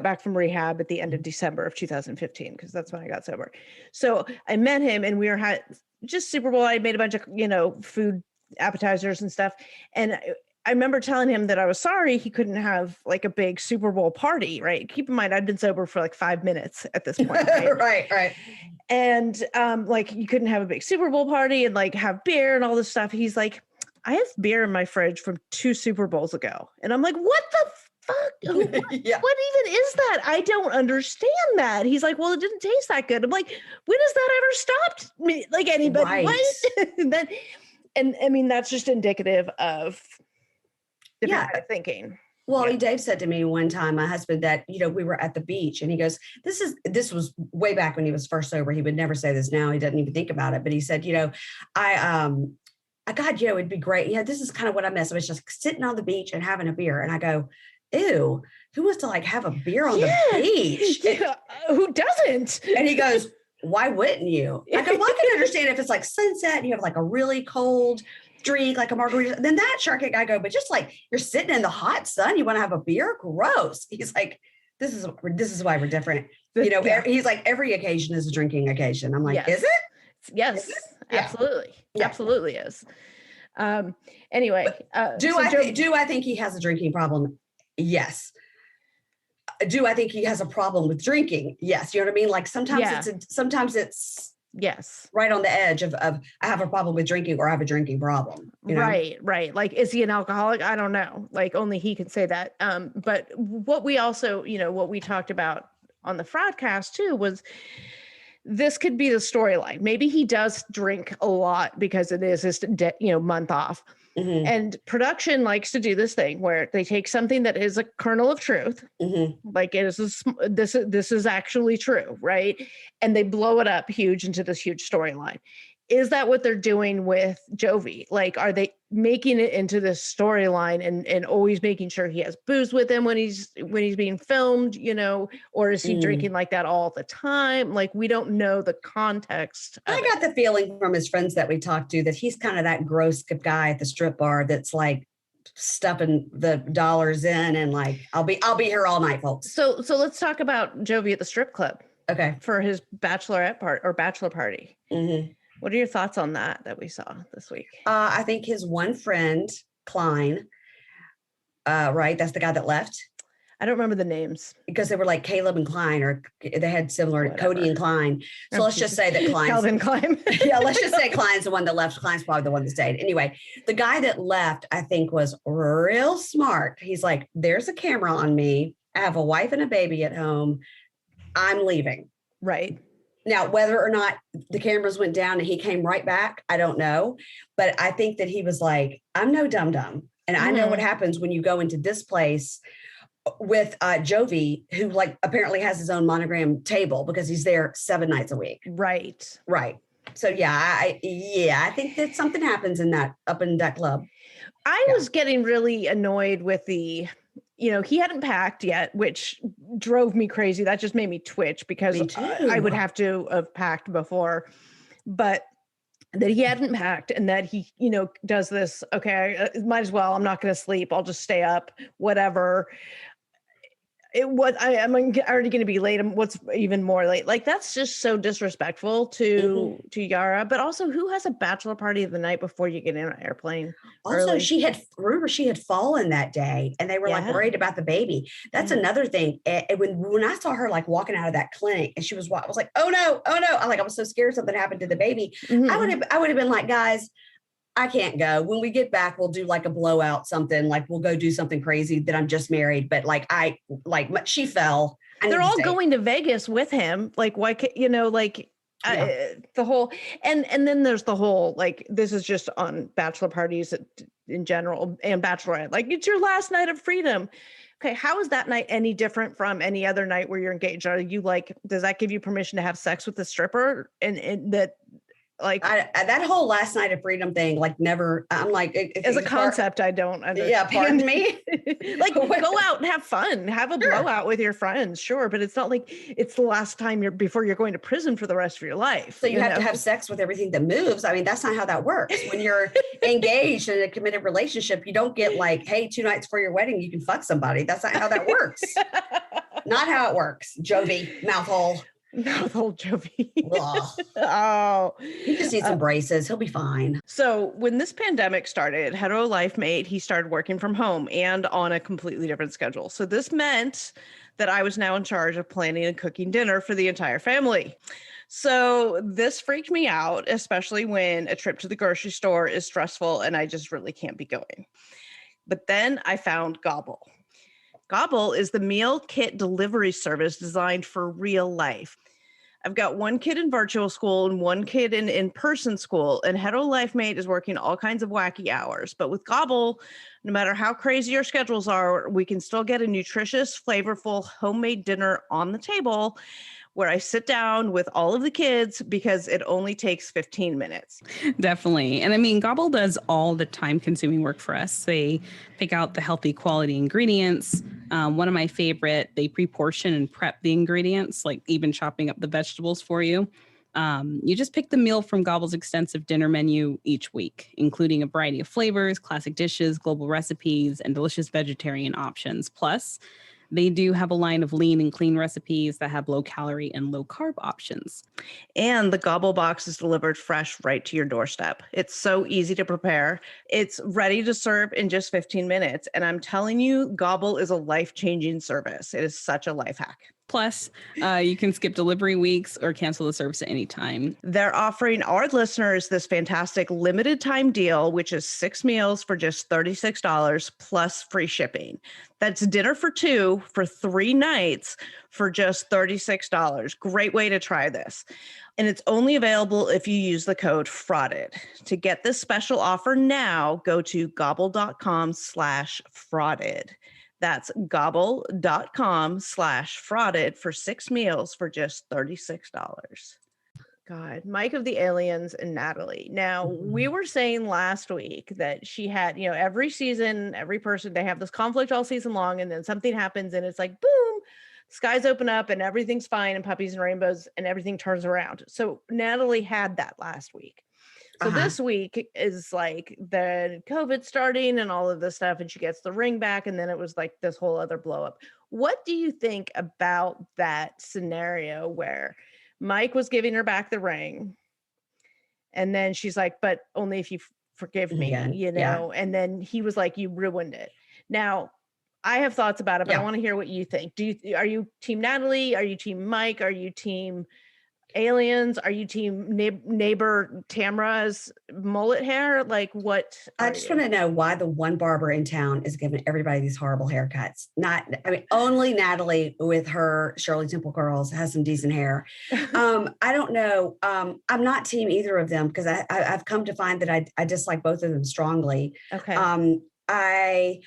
Speaker 1: back from rehab at the end of December of 2015 because that's when I got sober. So I met him and we were just Super Bowl. I made a bunch of food appetizers and stuff, and I remember telling him that I was sorry he couldn't have like a big Super Bowl party, right? Keep in mind, I'd been sober for like 5 minutes at this point, right?
Speaker 2: Right.
Speaker 1: And like you couldn't have a big Super Bowl party and like have beer and all this stuff. He's like, I have beer in my fridge from 2 Super Bowls ago. And I'm like, what the fuck? What even is that? I don't understand that. He's like, well, it didn't taste that good. I'm like, when has that ever stopped me? Like anybody,
Speaker 2: Right.
Speaker 1: what? and I mean, that's just indicative of different kind of thinking.
Speaker 2: Well, Dave said to me one time, my husband, that, we were at the beach and he goes, this was way back when he was first sober. He would never say this now. He doesn't even think about it. But he said, God, it'd be great. Yeah, this is kind of what I miss. I was just sitting on the beach and having a beer. And I go, ew, who wants to like have a beer on the beach?
Speaker 1: Who doesn't?
Speaker 2: And he goes, why wouldn't you? I go, well, I can understand if it's like sunset and you have like a really cold drink, like a margarita, then that shark I go, but just like you're sitting in the hot sun, you want to have a beer? Gross. He's like, this is why we're different. He's like, every occasion is a drinking occasion. I'm like, is it?
Speaker 1: Yes, absolutely. Yeah. Absolutely is. Anyway,
Speaker 2: do I think he has a drinking problem? Yes. Do I think he has a problem with drinking? Yes. You know what I mean? Like sometimes it's
Speaker 1: yes,
Speaker 2: right on the edge of I have a problem with drinking or I have a drinking problem.
Speaker 1: Right. Like, is he an alcoholic? I don't know. Like only he can say that. But what we also, what we talked about on the Fraudcast too was this could be the storyline. Maybe he does drink a lot because it is his, month off. Mm-hmm. And production likes to do this thing where they take something that is a kernel of truth, like it is this is actually true, right? And they blow it up huge into this huge storyline. Is that what they're doing with Jovi? Like, are they making it into this storyline and always making sure he has booze with him when he's being filmed, or is he drinking like that all the time? Like, we don't know the context.
Speaker 2: I got the feeling from his friends that we talked to that he's kind of that gross guy at the strip bar that's like stuffing the dollars in and like, I'll be here all night, folks.
Speaker 1: So let's talk about Jovi at the strip club.
Speaker 2: Okay.
Speaker 1: For his bachelorette bachelor party. Mm-hmm. What are your thoughts on that we saw this week?
Speaker 2: I think his one friend, Klein, right? That's the guy that left.
Speaker 1: I don't remember the names.
Speaker 2: Because they were like Caleb and Klein, or they had similar, Cody and Klein. So let's just say that Klein's.
Speaker 1: Calvin Klein.
Speaker 2: Yeah, let's just say Klein's the one that left. Klein's probably the one that stayed. Anyway, the guy that left, I think, was real smart. He's like, there's a camera on me. I have a wife and a baby at home. I'm leaving.
Speaker 1: Right.
Speaker 2: Now, whether or not the cameras went down and he came right back, I don't know. But I think that he was like, I'm no dum-dum. And I know what happens when you go into this place with Jovi, who like apparently has his own monogram table because he's there 7 nights a week.
Speaker 1: Right.
Speaker 2: So I think that something happens up in that club.
Speaker 1: I was getting really annoyed with he hadn't packed yet, which drove me crazy. That just made me twitch because I would have to have packed before, but that he hadn't packed and that he, does this. Okay, might as well. I'm not going to sleep. I'll just stay up, whatever. I'm already going to be late. What's even more late? Like, that's just so disrespectful to Yara, but also who has a bachelor party the night before you get in an airplane?
Speaker 2: Also, early? She had fallen that day and they were like worried about the baby. That's another thing. When I saw her like walking out of that clinic and I was like, oh no. I was so scared something happened to the baby. Mm-hmm. I would have been like, guys, I can't go. When we get back, we'll do like a blowout, something like we'll go do something crazy that I'm just married. But she fell.
Speaker 1: They're all going to Vegas with him. Like, why can't, the whole, and then there's the whole, like, this is just on bachelor parties in general and bachelorette. Like, it's your last night of freedom. Okay. How is that night any different from any other night where you're engaged? Are you like, does that give you permission to have sex with the stripper and that, like
Speaker 2: that whole last night of freedom thing, like never, I'm like,
Speaker 1: as a concept, I don't understand.
Speaker 2: Yeah, pardon me.
Speaker 1: Like, go out and have fun, have a blowout with your friends. Sure. But it's not like it's the last time before you're going to prison for the rest of your life.
Speaker 2: So you have to have sex with everything that moves. I mean, that's not how that works. When you're engaged in a committed relationship, you don't get like, hey, 2 nights for your wedding, you can fuck somebody. That's not how that works. Not how it works. Jovi, mouthhole.
Speaker 1: No, the old Jovi.
Speaker 2: Oh, he just needs some braces. He'll be fine.
Speaker 1: So when this pandemic started, Hetero Life Mate, he started working from home and on a completely different schedule. So this meant that I was now in charge of planning and cooking dinner for the entire family. So this freaked me out, especially when a trip to the grocery store is stressful and I just really can't be going. But then I found Gobble. Gobble is the meal kit delivery service designed for real life. I've got one kid in virtual school and one kid in in-person school, and Hetero Life Mate is working all kinds of wacky hours. But with Gobble, no matter how crazy your schedules are, we can still get a nutritious, flavorful homemade dinner on the table where I sit down with all of the kids because it only takes 15 minutes.
Speaker 3: Definitely. And I mean, Gobble does all the time-consuming work for us. They pick out the healthy quality ingredients. One of my favorite, they pre-portion and prep the ingredients, like even chopping up the vegetables for you. You just pick the meal from Gobble's extensive dinner menu each week, including a variety of flavors, classic dishes, global recipes, and delicious vegetarian options. Plus, they do have a line of lean and clean recipes that have low calorie and low carb options.
Speaker 1: And the Gobble box is delivered fresh right to your doorstep. It's so easy to prepare. It's ready to serve in just 15 minutes. And I'm telling you, Gobble is a life-changing service. It is such a life hack.
Speaker 3: Plus, you can skip delivery weeks or cancel the service at any time.
Speaker 1: They're offering our listeners this fantastic limited time deal, which is 6 meals for just $36 plus free shipping. That's dinner for 2 for 3 nights for just $36. Great way to try this. And it's only available if you use the code FRAUDED. To get this special offer now, go to gobble.com/frauded. That's gobble.com/frauded for 6 meals for just $36. God, Mike of the Aliens and Natalie. Now, we were saying last week that she had, every season, every person, they have this conflict all season long, and then something happens and it's like, boom, skies open up and everything's fine and puppies and rainbows and everything turns around. So Natalie had that last week. So this week is like the COVID starting and all of this stuff, and she gets the ring back, and then it was like this whole other blow up. What do you think about that scenario where Mike was giving her back the ring, and then she's like, but only if you forgive me, and then he was like, you ruined it. Now, I have thoughts about it, but I want to hear what you think. Are you team Natalie? Are you team Mike? Are you team Aliens? Are you team neighbor Tamra's mullet hair? Like, what?
Speaker 2: I just want to know why the one barber in town is giving everybody these horrible haircuts. Only Natalie with her Shirley Temple curls has some decent hair. I don't know. I'm not team either of them because I've come to find that I dislike both of them strongly.
Speaker 1: Okay.
Speaker 2: I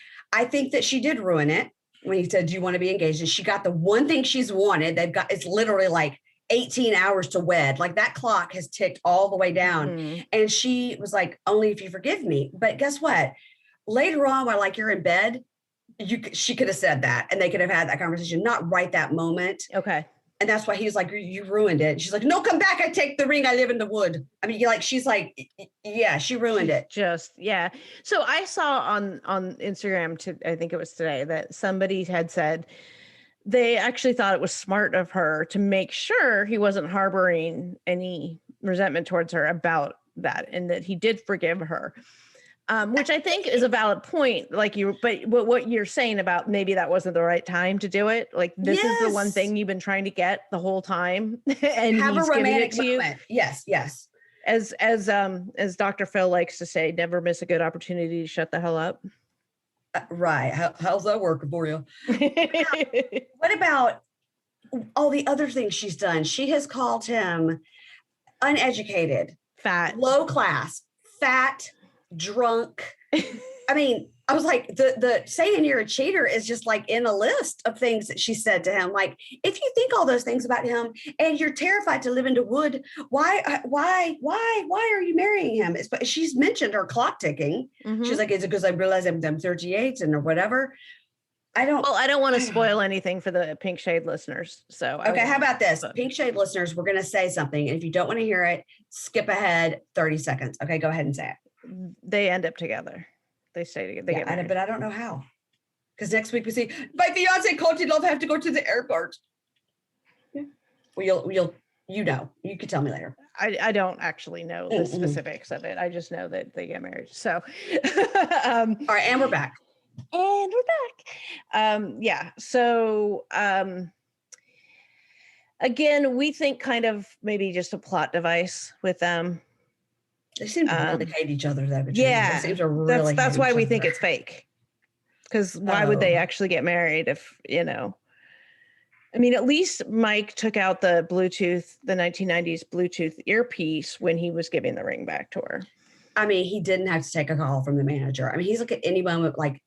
Speaker 2: think that she did ruin it when he said, do you want to be engaged? And she got the one thing she's wanted. It's literally like 18 hours to wed. Like that clock has ticked all the way down. Mm-hmm. And she was like, only if you forgive me. But guess what? Later on, while like you're in bed, she could have said that and they could have had that conversation, not right that moment.
Speaker 1: Okay.
Speaker 2: And that's why he was like, you ruined it. She's like, no, come back. I take the ring. I live in the wood. I mean, she's like, yeah, she ruined it.
Speaker 1: So I saw on Instagram, I think it was today, that somebody had said, they actually thought it was smart of her to make sure he wasn't harboring any resentment towards her about that, and that he did forgive her, which I think is a valid point. But what you're saying about maybe that wasn't the right time to do it. Like this is the one thing you've been trying to get the whole time, and
Speaker 2: have
Speaker 1: he's
Speaker 2: a romantic
Speaker 1: giving it to
Speaker 2: moment.
Speaker 1: you.
Speaker 2: Yes.
Speaker 1: As Dr. Phil likes to say, never miss a good opportunity to shut the hell up.
Speaker 2: Right. How's that working for you? What about all the other things she's done? She has called him uneducated,
Speaker 1: fat,
Speaker 2: low class, fat, drunk. I mean, I was like, the saying you're a cheater is just like in a list of things that she said to him. Like, if you think all those things about him and you're terrified to live in the wood, why are you marrying him? She's mentioned her clock ticking. Mm-hmm. She's like, is it because I realize I'm 38 and or whatever? I don't
Speaker 1: want to spoil anything for the Pink Shade listeners. So
Speaker 2: okay, how about this? Pink Shade listeners, we're going to say something. And if you don't want to hear it, skip ahead 30 seconds. Okay, go ahead and say it.
Speaker 1: They end up together. They stay together.
Speaker 2: But I don't know how. Because next week we see my fiance Coty Love have to go to the airport. Yeah. Well, you can tell me later.
Speaker 1: I don't actually know the specifics of it. I just know that they get married. So,
Speaker 2: all right. And we're back.
Speaker 1: Yeah. So, again, we think kind of maybe just a plot device with them.
Speaker 2: They seem to really hate each other, though.
Speaker 1: Yeah. That's why we think it's fake. Because why would they actually get married if, I mean, at least Mike took out the 1990s Bluetooth earpiece when he was giving the ring back to her.
Speaker 2: I mean, he didn't have to take a call from the manager. I mean, he's like at any moment, like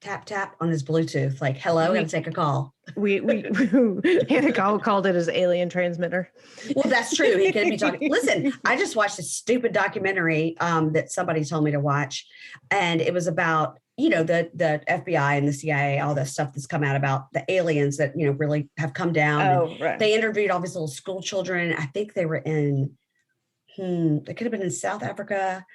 Speaker 2: tap, tap on his Bluetooth, like, hello, and take a call.
Speaker 1: Hannah called it his alien transmitter.
Speaker 2: Well, that's true. He could be talking. Listen, I just watched a stupid documentary that somebody told me to watch. And it was about, the FBI and the CIA, all the stuff that's come out about the aliens that, really have come down.
Speaker 1: Oh, right.
Speaker 2: They interviewed all these little school children. I think they were they could have been in South Africa.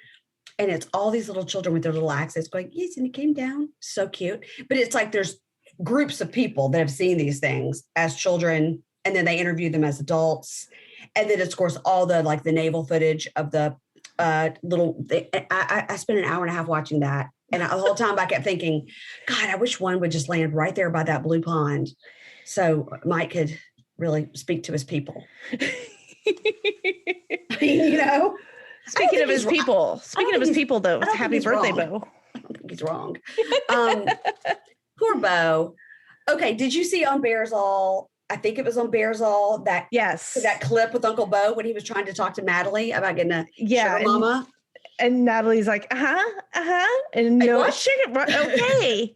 Speaker 2: And it's all these little children with their little accents going, yes, and it came down. So cute. But it's like there's groups of people that have seen these things as children, and then they interview them as adults. And then, of course, all the like the naval footage of the I spent an hour and a half watching that. And the whole time I kept thinking, God, I wish one would just land right there by that blue pond. So Mike could really speak to his people.
Speaker 1: Speaking of his people, though, happy birthday, Bo.
Speaker 2: I don't think he's wrong. Poor Bo. Okay, did you see on Bears All? I think it was on Bears All that clip with Uncle Bo when he was trying to talk to Natalie about getting a sugar mama.
Speaker 1: And Natalie's like, and no, sugar, okay.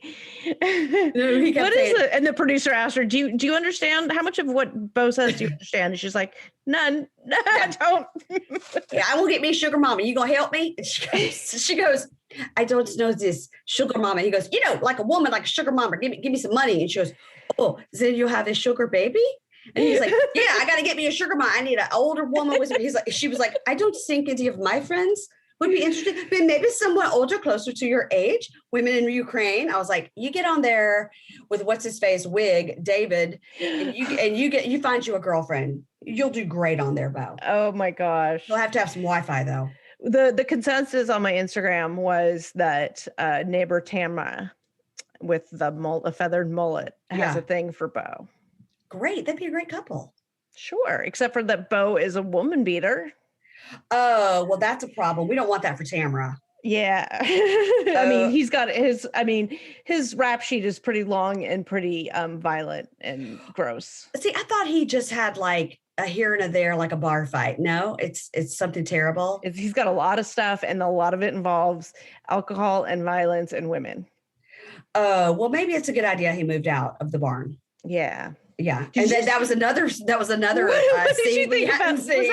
Speaker 2: No, he kept saying,
Speaker 1: and the producer asked her, do you understand how much of what Bo says do you understand? And she's like, none. No, I don't.
Speaker 2: Yeah, I will get me a sugar mama. You gonna help me? And she goes, I don't know this sugar mama. He goes, like a woman, like a sugar mama. Give me some money. And she goes, oh, then you have a sugar baby? And he's like, yeah, I got to get me a sugar mama. I need an older woman with me. She was like, I don't think any of my friends would be interested, but maybe someone older, closer to your age, women in Ukraine. I was like, you get on there with what's his face wig, David, and you find you a girlfriend. You'll do great on there, Bo.
Speaker 1: Oh my gosh.
Speaker 2: You'll have to have some Wi-Fi though.
Speaker 1: The consensus on my Instagram was that neighbor Tamara with the feathered mullet has a thing for Bo.
Speaker 2: Great. That'd be a great couple.
Speaker 1: Sure. Except for that Bo is a woman beater.
Speaker 2: Oh, well, that's a problem. We don't want that for Tamara.
Speaker 1: Yeah. I mean, his rap sheet is pretty long and pretty violent and gross.
Speaker 2: See, I thought he just had like a here and a there, like a bar fight. No, it's something terrible.
Speaker 1: He's got a lot of stuff, and a lot of it involves alcohol and violence and women.
Speaker 2: Oh, well, maybe it's a good idea he moved out of the barn.
Speaker 1: Yeah.
Speaker 2: Yeah. And then that was another scene we hadn't seen.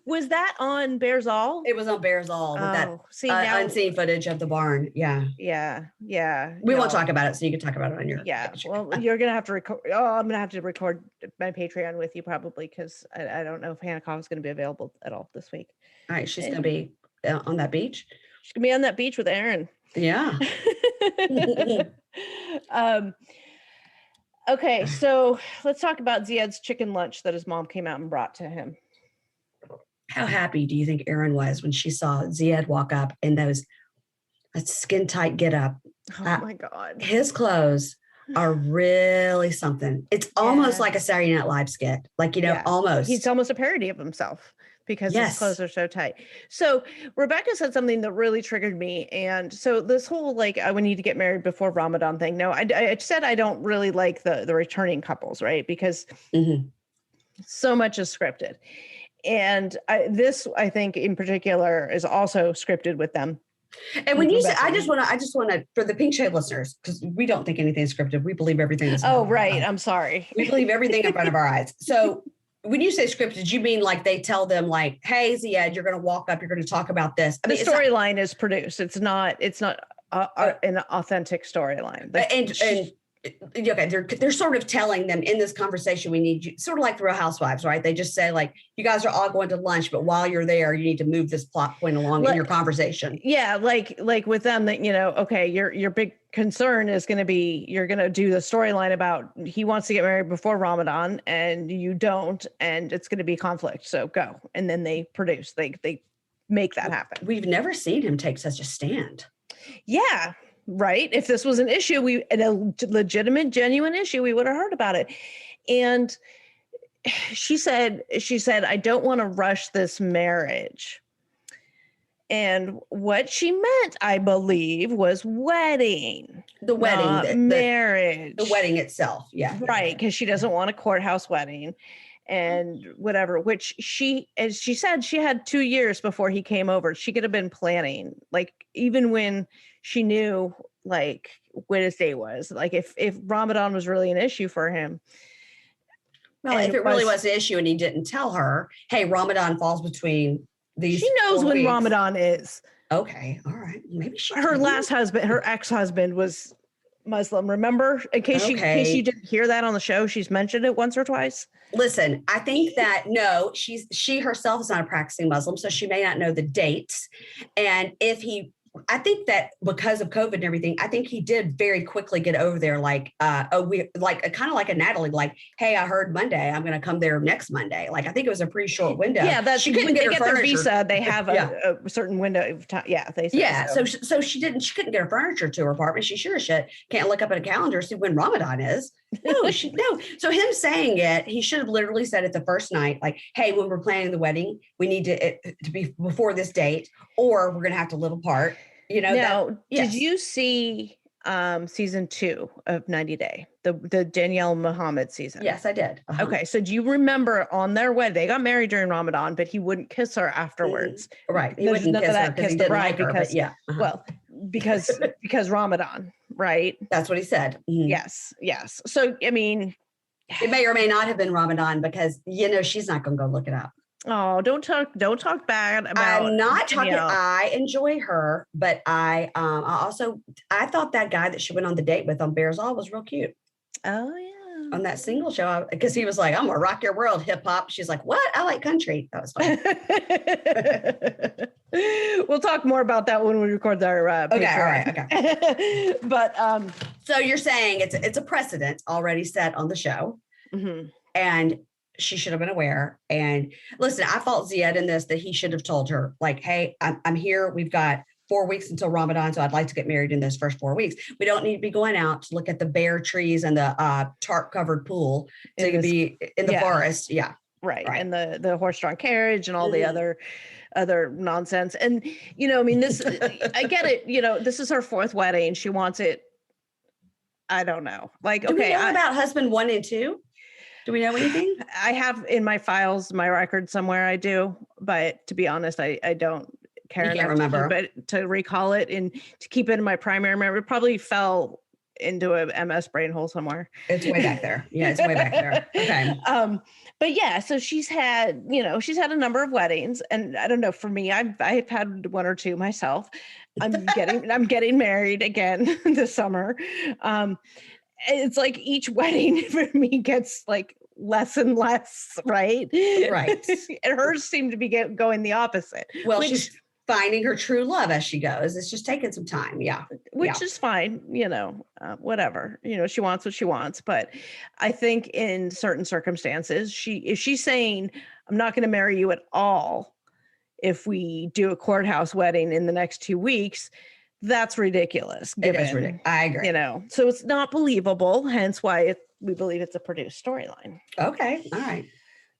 Speaker 1: Was that on Bears All?
Speaker 2: It was on Bears All. Unseen footage of the barn. Yeah.
Speaker 1: Yeah. Yeah.
Speaker 2: We won't talk about it, so you can talk about it on your
Speaker 1: page. Well, you're going to have to record. Oh, I'm going to have to record my Patreon with you probably, because I don't know if Hannah is going to be available at all this week.
Speaker 2: All right. She's going to be on that beach.
Speaker 1: She's going to be on that beach with Aaron.
Speaker 2: Yeah.
Speaker 1: Okay, so let's talk about Ziad's chicken lunch that his mom came out and brought to him.
Speaker 2: How happy do you think Erin was when she saw Ziad walk up in that skin tight get up?
Speaker 1: Oh my God.
Speaker 2: His clothes are really something. It's almost like a Saturday Night Live skit. Like, almost.
Speaker 1: He's almost a parody of himself because his clothes are so tight. So Rebecca said something that really triggered me. And so this whole, like, I need to get married before Ramadan thing. No, I said I don't really like the returning couples, right? Because so much is scripted. And I think in particular is also scripted with them.
Speaker 2: And when you say, I just want to, for the Pink Shade listeners, because we don't think anything is scripted. We believe everything is.
Speaker 1: Oh, right. I'm sorry.
Speaker 2: We believe everything in front of our eyes. So when you say scripted, you mean like they tell them like, hey, Ziad, you're going to walk up, you're going to talk about this.
Speaker 1: The storyline is produced. It's not an authentic storyline.
Speaker 2: okay, they're sort of telling them in this conversation, we need you, sort of like the Real Housewives, right? They just say like, you guys are all going to lunch, but while you're there, you need to move this plot point along in your conversation.
Speaker 1: Yeah, like with them that, okay, your big concern is going to be, you're going to do the storyline about he wants to get married before Ramadan and you don't, and it's going to be conflict. So go. And then they produce, they make that happen.
Speaker 2: We've never seen him take such a stand.
Speaker 1: Yeah. Right. If this was an issue, a legitimate, genuine issue, we would have heard about it. And she said, I don't want to rush this marriage. And what she meant, I believe, was wedding.
Speaker 2: The wedding.
Speaker 1: Marriage.
Speaker 2: The wedding itself. Yeah.
Speaker 1: Right. Because she doesn't want a courthouse wedding and whatever, which as she said, she had 2 years before he came over. She could have been planning, like, even when she knew like when his day was, like if Ramadan was really an issue for him.
Speaker 2: Well, if it really was an issue and he didn't tell her, hey, Ramadan falls between these.
Speaker 1: She knows when Ramadan is.
Speaker 2: Okay. All right. Maybe
Speaker 1: her ex-husband was Muslim. Remember, in case you didn't hear that on the show, she's mentioned it once or twice.
Speaker 2: Listen, I think that she herself is not a practicing Muslim, so she may not know the dates. And I think that because of COVID and everything, I think he did very quickly get over there, kind of like a Natalie, like, hey, I heard Monday, I'm going to come there next Monday. Like, I think it was a pretty short window.
Speaker 1: Yeah, she couldn't get their visa. They have a certain window of time. Yeah, they said
Speaker 2: so she couldn't get her furniture to her apartment. She sure as shit can't look up at a calendar see when Ramadan is. No. So him saying it, he should have literally said it the first night, like, hey, when we're planning the wedding, we need it to be before this date, or we're going to have to live apart.
Speaker 1: Now, did you see season 2 of 90 Day, the Danielle Muhammad season?
Speaker 2: Yes, I did. Uh-huh.
Speaker 1: Okay, so do you remember on their wedding, they got married during Ramadan, but he wouldn't kiss her afterwards.
Speaker 2: Right. He wouldn't kiss her because he didn't like her, because,
Speaker 1: well, because Ramadan, right?
Speaker 2: That's what he said.
Speaker 1: Mm-hmm. Yes. So, I mean,
Speaker 2: it may or may not have been Ramadan because, she's not going to go look it up.
Speaker 1: Oh, don't talk bad about.
Speaker 2: I'm not talking. I enjoy her, but I thought that guy that she went on the date with on Bears All was real cute.
Speaker 1: Oh yeah,
Speaker 2: on that single show, because he was like, "I'm gonna rock your world, hip hop." She's like, "What? I like country." That was
Speaker 1: fun. We'll talk more about that when we record our.
Speaker 2: Okay, all right,
Speaker 1: okay. But
Speaker 2: so you're saying it's a precedent already set on the show, and she should have been aware. And listen, I fault Ziad in this, that he should have told her, like, hey, I'm here. We've got 4 weeks until Ramadan, so I'd like to get married in those first 4 weeks. We don't need to be going out to look at the bare trees and the tarp-covered pool to be in the forest. Yeah.
Speaker 1: Right. And the horse-drawn carriage and all the other nonsense. And, I mean, this, I get it. This is her 4th wedding. She wants it. I don't know. Like,
Speaker 2: Do we know about husband 1 and 2? Do we know anything?
Speaker 1: I have in my files, my record somewhere. I do, but to be honest, I don't care enough to recall it and to keep it in my primary memory. It probably fell into a MS brain hole somewhere.
Speaker 2: It's way back there. Yeah, it's way back there. Okay.
Speaker 1: But yeah, so she's had a number of weddings, and I don't know. For me, I've had 1 or 2 myself. I'm getting married again this summer. It's like each wedding for me gets like less and less, right?
Speaker 2: Right.
Speaker 1: And hers seemed to be going the opposite.
Speaker 2: Well, she's finding her true love as she goes. It's just taking some time. Yeah.
Speaker 1: Which is fine, whatever. She wants what she wants. But I think in certain circumstances, if she's saying, I'm not going to marry you at all if we do a courthouse wedding in the next 2 weeks, that's ridiculous.
Speaker 2: It is ridiculous. I agree.
Speaker 1: So it's not believable, hence why we believe it's a produced storyline.
Speaker 2: Okay. All right.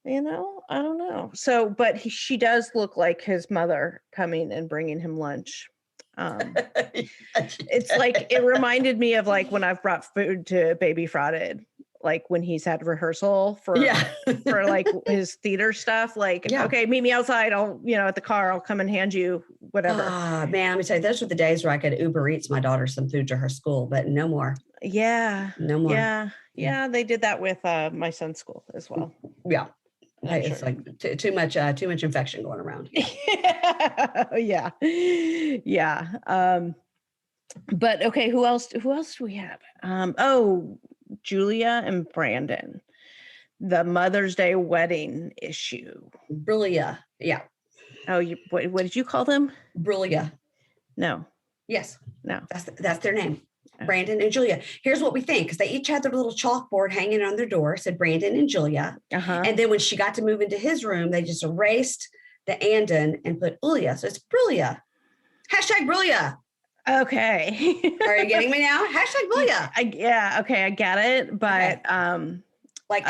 Speaker 1: I don't know. So, but she does look like his mother coming and bringing him lunch. It's like, it reminded me of like when I've brought food to Baby Frauded, like when he's had rehearsal for like his theater stuff, like, okay, meet me outside. I'll, at the car, I'll come and hand you whatever.
Speaker 2: Man, let me tell you, those were the days where I could Uber Eats my daughter some food to her school, but no more.
Speaker 1: Yeah.
Speaker 2: No more.
Speaker 1: Yeah. They did that with my son's school as well.
Speaker 2: Yeah. It's like too much infection going around.
Speaker 1: Yeah. But okay, who else do we have? Oh, Julia and Brandon, the Mother's Day wedding issue.
Speaker 2: Brulia. Yeah.
Speaker 1: Oh, what did you call them?
Speaker 2: Brulia.
Speaker 1: No.
Speaker 2: Yes.
Speaker 1: No.
Speaker 2: That's their name. Brandon and Julia. Here's what we think, because they each had their little chalkboard hanging on their door, said Brandon and Julia. And then when she got to move into his room, they just erased the Andon and put Ulia. So it's Brulia. Hashtag Brulia.
Speaker 1: Okay.
Speaker 2: Are you getting me now? Hashtag Brulia.
Speaker 1: Yeah. Okay, I get it, but
Speaker 2: okay. like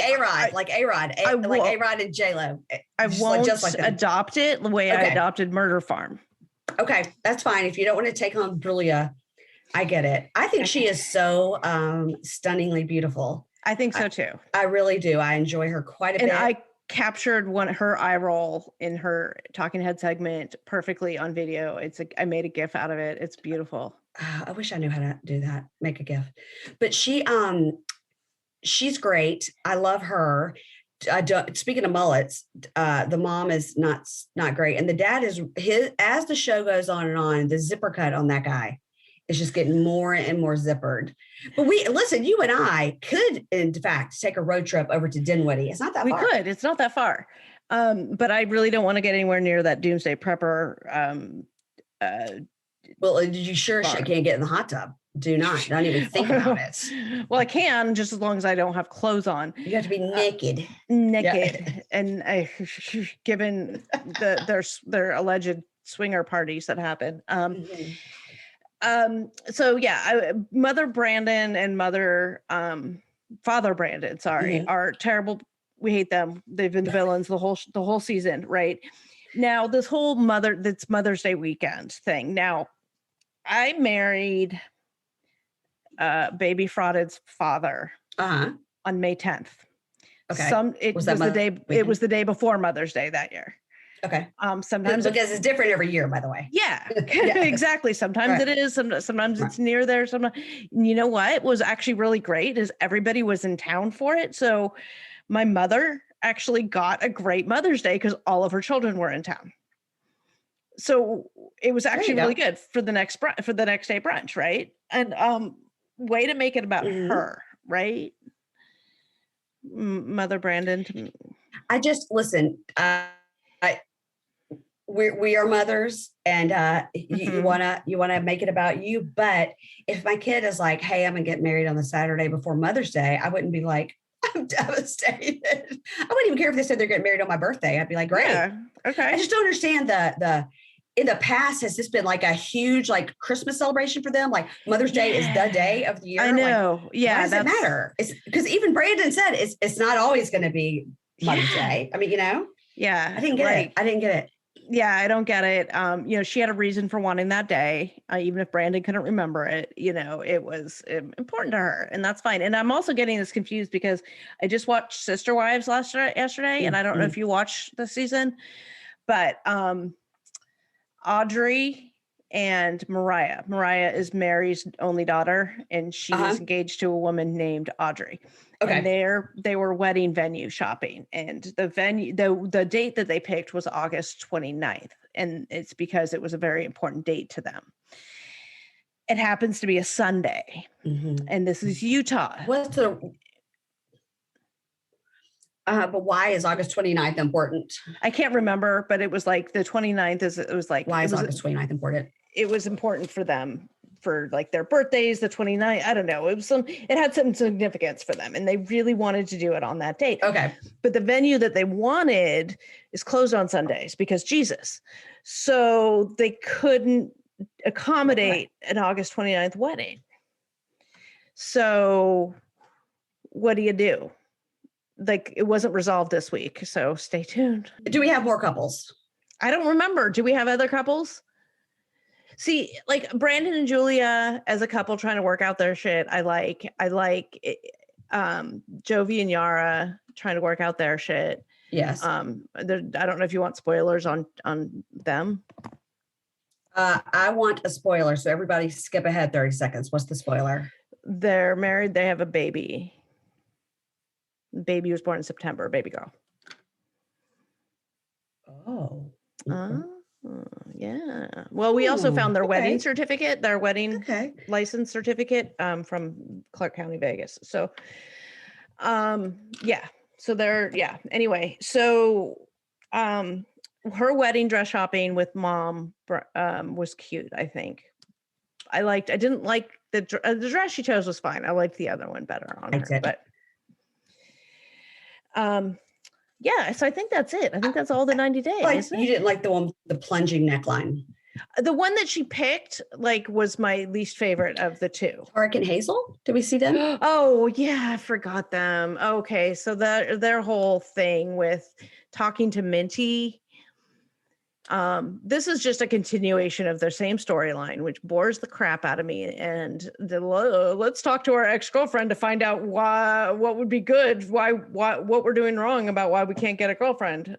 Speaker 2: A-Rod, like A-Rod and J-Lo.
Speaker 1: I won't just like adopt it the way I adopted Murder Farm.
Speaker 2: Okay, that's fine. If you don't want to take on Brulia, I get it. I think she is so stunningly beautiful.
Speaker 1: I think so too.
Speaker 2: I really do. I enjoy her quite a bit.
Speaker 1: And I captured her eye roll in her talking head segment perfectly on video. I made a GIF out of it. It's beautiful.
Speaker 2: I wish I knew how to do that. Make a GIF. But she's great. I love her. Speaking of mullets, the mom is not great, and the dad is as the show goes on and on, the zipper cut on that guy is just getting more and more zippered. But you and I could, in fact, take a road trip over to Dinwiddie. It's not that far.
Speaker 1: We could. It's not that far. But I really don't want to get anywhere near that Doomsday Prepper.
Speaker 2: Well, you sure she can't get in the hot tub? Do not. Don't even think about it.
Speaker 1: Well, I can, just as long as I don't have clothes on.
Speaker 2: You have to be naked.
Speaker 1: Yeah. And given their alleged swinger parties that happen. So yeah, Mother Brandon and Father Brandon, are terrible. We hate them. They've been the villains the whole season, right? Now this whole Mother's Day weekend thing. Now, I married Baby Frauded's father on May 10th. Okay. It was the day before Mother's Day that year.
Speaker 2: Okay.
Speaker 1: Sometimes
Speaker 2: because it's different every year, by the way.
Speaker 1: Yeah, exactly. Sometimes it is. Sometimes it's near there. You know what was actually really great is everybody was in town for it. So my mother actually got a great Mother's Day because all of her children were in town. So it was actually really good for the next day brunch, right? And way to make it about her, right? Mother Brandon.
Speaker 2: I just listen. We are mothers, and you wanna make it about you. But if my kid is like, "Hey, I'm gonna get married on the Saturday before Mother's Day," I wouldn't be like, "I'm devastated." I wouldn't even care if they said they're getting married on my birthday. I'd be like, "Great,
Speaker 1: okay." I
Speaker 2: just don't understand the. In the past, has this been like a huge Christmas celebration for them? Like Mother's Day is the day of the year.
Speaker 1: I know.
Speaker 2: Why does it matter? It's because even Brandon said it's not always going to be Mother's Day. I mean,
Speaker 1: Yeah.
Speaker 2: I didn't get it.
Speaker 1: Yeah, I don't get it. She had a reason for wanting that day, even if Brandon couldn't remember it. It was important to her, and that's fine. And I'm also getting this confused because I just watched Sister Wives yesterday, and I don't know if you watched the season, but Audrey and Mariah. Mariah is Mary's only daughter, and she is engaged to a woman named Audrey. Okay. And they were wedding venue shopping, and the date that they picked was August 29th, and it's because it was a very important date to them. It happens to be a Sunday, and this is Utah.
Speaker 2: But why is August 29th important?
Speaker 1: I can't remember, but it was like the 29th
Speaker 2: why is August 29th important?
Speaker 1: It was important for them for their birthdays, the 29th. I don't know. It had some significance for them, and they really wanted to do it on that date.
Speaker 2: Okay.
Speaker 1: But the venue that they wanted is closed on Sundays because Jesus. So they couldn't accommodate an August 29th wedding. So what do you do? It wasn't resolved this week, so stay tuned.
Speaker 2: Do we have more couples?
Speaker 1: I don't remember. Do we have other couples? See, Brandon and Julia as a couple trying to work out their shit. I like Jovi and Yara trying to work out their shit.
Speaker 2: Yes.
Speaker 1: I don't know if you want spoilers on them.
Speaker 2: I want a spoiler, so everybody skip ahead 30 seconds. What's the spoiler?
Speaker 1: They're married. They have a baby. Baby was born in September, baby girl.
Speaker 2: Oh.
Speaker 1: Yeah. Well, we also found their wedding certificate, their wedding license certificate from Clark County, Vegas. So, yeah. So Anyway, so her wedding dress shopping with mom was cute, I think. I didn't like the dress she chose was fine. I liked the other one better on her. But yeah, so I think that's it. I think that's all the 90 days.
Speaker 2: Like you didn't like the one with the plunging neckline.
Speaker 1: The one that she picked was my least favorite of the two.
Speaker 2: Tarek and Hazel? Did we see them?
Speaker 1: Oh yeah, I forgot them. Okay, so their whole thing with talking to Minty. This is just a continuation of their same storyline, which bores the crap out of me. And let's talk to our ex-girlfriend to find out what would be good, what we're doing wrong about why we can't get a girlfriend.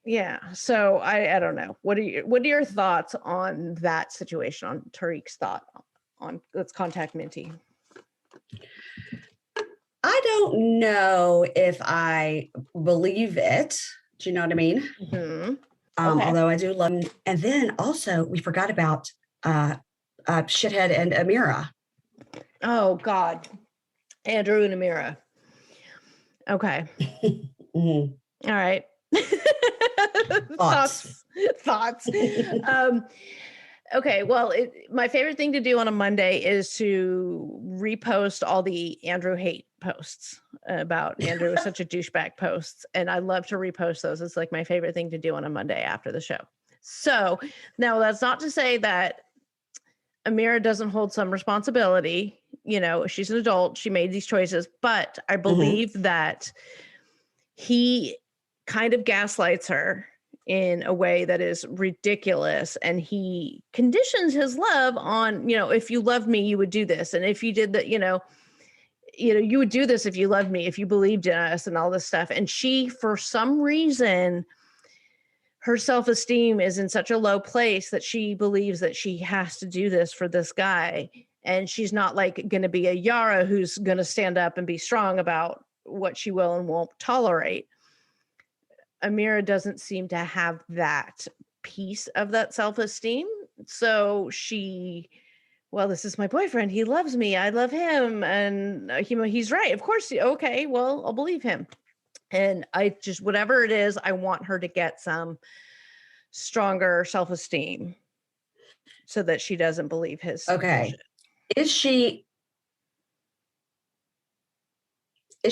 Speaker 1: Yeah. So I don't know. What are your thoughts on that situation? On Tariq's thought on let's contact Minty.
Speaker 2: I don't know if I believe it. Do you know what I mean?
Speaker 1: Mm-hmm.
Speaker 2: Although I do love him. And then also we forgot about Shithead and Amira.
Speaker 1: Oh God. Andrew and Amira. Okay.
Speaker 2: Mm-hmm.
Speaker 1: All right. Thoughts. Okay. Well, my favorite thing to do on a Monday is to repost all the Andrew hate posts about Andrew is such a douchebag posts. And I love to repost those. It's like my favorite thing to do on a Monday after the show. So now that's not to say that Amira doesn't hold some responsibility. You know, she's an adult. She made these choices, but I believe that he kind of gaslights her in a way that is ridiculous. And he conditions his love on, if you loved me, you would do this. And if you did that, you would do this if you loved me, if you believed in us and all this stuff. And she, for some reason, her self-esteem is in such a low place that she believes that she has to do this for this guy. And she's not like going to be a Yara who's going to stand up and be strong about what she will and won't tolerate. Amira doesn't seem to have that piece of that self-esteem. So this is my boyfriend. He loves me. I love him. And he's right. Of course. Okay. Well, I'll believe him. And I just, whatever it is, I want her to get some stronger self-esteem so that she doesn't believe his bullshit.
Speaker 2: Is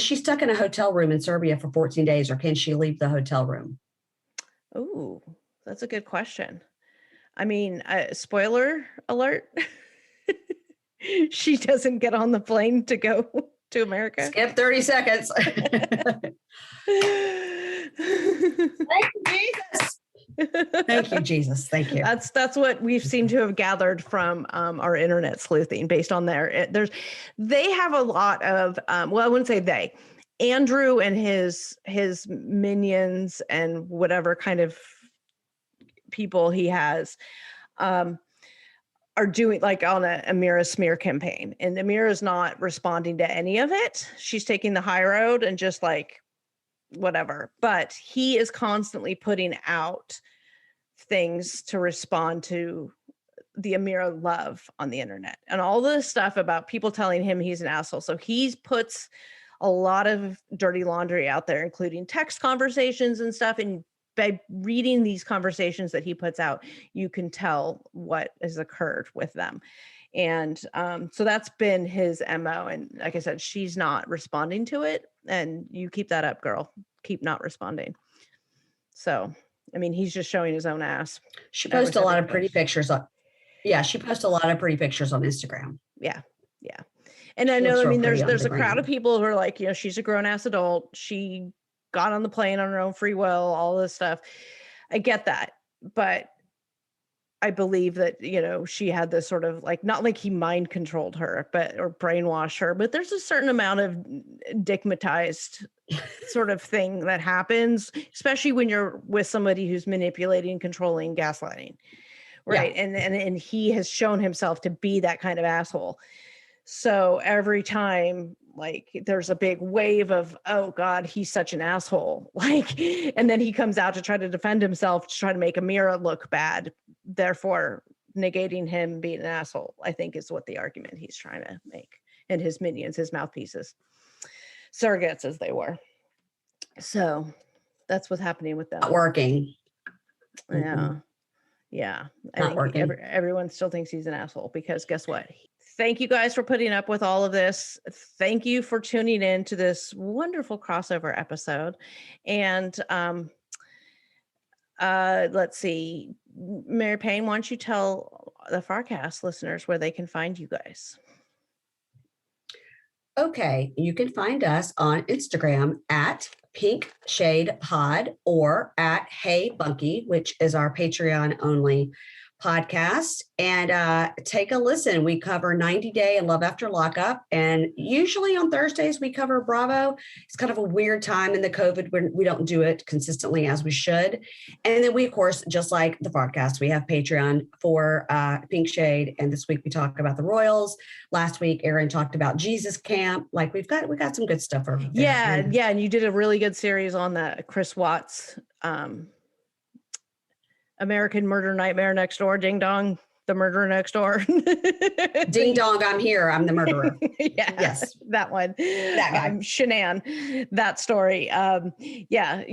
Speaker 2: she stuck in a hotel room in Serbia for 14 days, or can she leave the hotel room?
Speaker 1: Oh, that's a good question. I mean, spoiler alert. She doesn't get on the plane to go to America.
Speaker 2: Skip 30 seconds. Thank you, Jesus. Thank you.
Speaker 1: That's what we've seemed to have gathered from our internet sleuthing based on they have a lot of, I wouldn't say they, Andrew and his minions and whatever kind of people he has, are doing like on Amira smear campaign, and Amira's not responding to any of it. She's taking the high road and just like whatever, but he is constantly putting out things to respond to the Amira love on the internet and all this stuff about people telling him he's an asshole. So he puts a lot of dirty laundry out there, including text conversations and stuff. And by reading these conversations that he puts out, you can tell what has occurred with them. And so that's been his MO. And like I said, she's not responding to it. And you keep that up, girl. Keep not responding. So, I mean, he's just showing his own ass.
Speaker 2: She posts a lot of pretty pictures. She posts a lot of pretty pictures on Instagram.
Speaker 1: Yeah. Yeah. And I know, there's a crowd of people who are like, she's a grown ass adult. She got on the plane on her own free will, all this stuff. I get that. But I believe that, she had this sort of like, not like he mind controlled her, or brainwashed her, but there's a certain amount of digmatized sort of thing that happens, especially when you're with somebody who's manipulating, controlling, gaslighting. Right. Yeah. And he has shown himself to be that kind of asshole. So every time like there's a big wave of, oh God, he's such an asshole. Like, and then he comes out to try to defend himself, to try to make Amira look bad, therefore negating him being an asshole, I think is what the argument he's trying to make. And his minions, his mouthpieces, surrogates as they were. So that's what's happening with them.
Speaker 2: Not working.
Speaker 1: Yeah. Mm-hmm. Yeah. I
Speaker 2: Not
Speaker 1: think
Speaker 2: working.
Speaker 1: Everyone still thinks he's an asshole, because guess what? Thank you guys for putting up with all of this. Thank you for tuning in to this wonderful crossover episode. And let's see, Mary Payne, why don't you tell the Fraudcast listeners where they can find you guys?
Speaker 2: Okay, you can find us on Instagram at Pink Shade Pod or at Hey Bunkie, which is our Patreon only podcast, and take a listen. We cover 90 Day and Love After Lockup, and usually on Thursdays we cover Bravo. It's kind of a weird time in the COVID when we don't do it consistently as we should. And then we, of course, just like the podcast, we have Patreon for Pink Shade, and this week we talk about the Royals. Last week Erin talked about Jesus Camp. Like we got some good stuff over there.
Speaker 1: Yeah, and you did a really good series on that Chris Watts American Murder Nightmare Next Door, Ding Dong, the murderer next door.
Speaker 2: Ding dong, I'm here. I'm the murderer.
Speaker 1: Yeah,
Speaker 2: yes,
Speaker 1: that one.
Speaker 2: That guy.
Speaker 1: Shanann, that story. Yeah,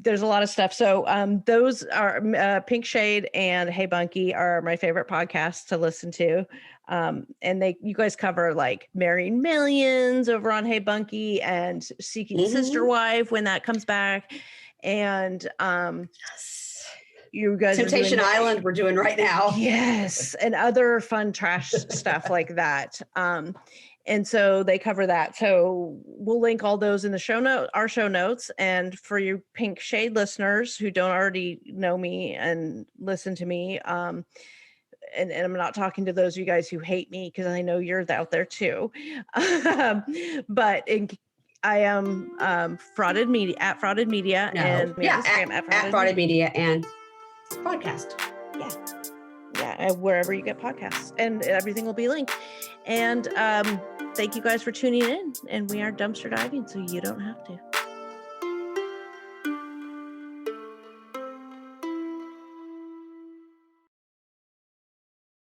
Speaker 1: there's a lot of stuff. So those are Pink Shade and Hey Bunkie are my favorite podcasts to listen to. And you guys cover like Marrying Millions over on Hey Bunkie, and Seeking Sister Wife when that comes back. And you guys
Speaker 2: Temptation Island we're doing right now.
Speaker 1: Yes, and other fun trash stuff like that. And so they cover that. So we'll link all those in the our show notes. And for you Pink Shade listeners who don't already know me and listen to me, and I'm not talking to those of you guys who hate me, because I know you're out there too. But I am Frauded Media at Frauded Media, and
Speaker 2: at Frauded Media and Fraudcast.
Speaker 1: Yeah, wherever you get podcasts, and everything will be linked. And thank you guys for tuning in, and we are dumpster diving so you don't have to.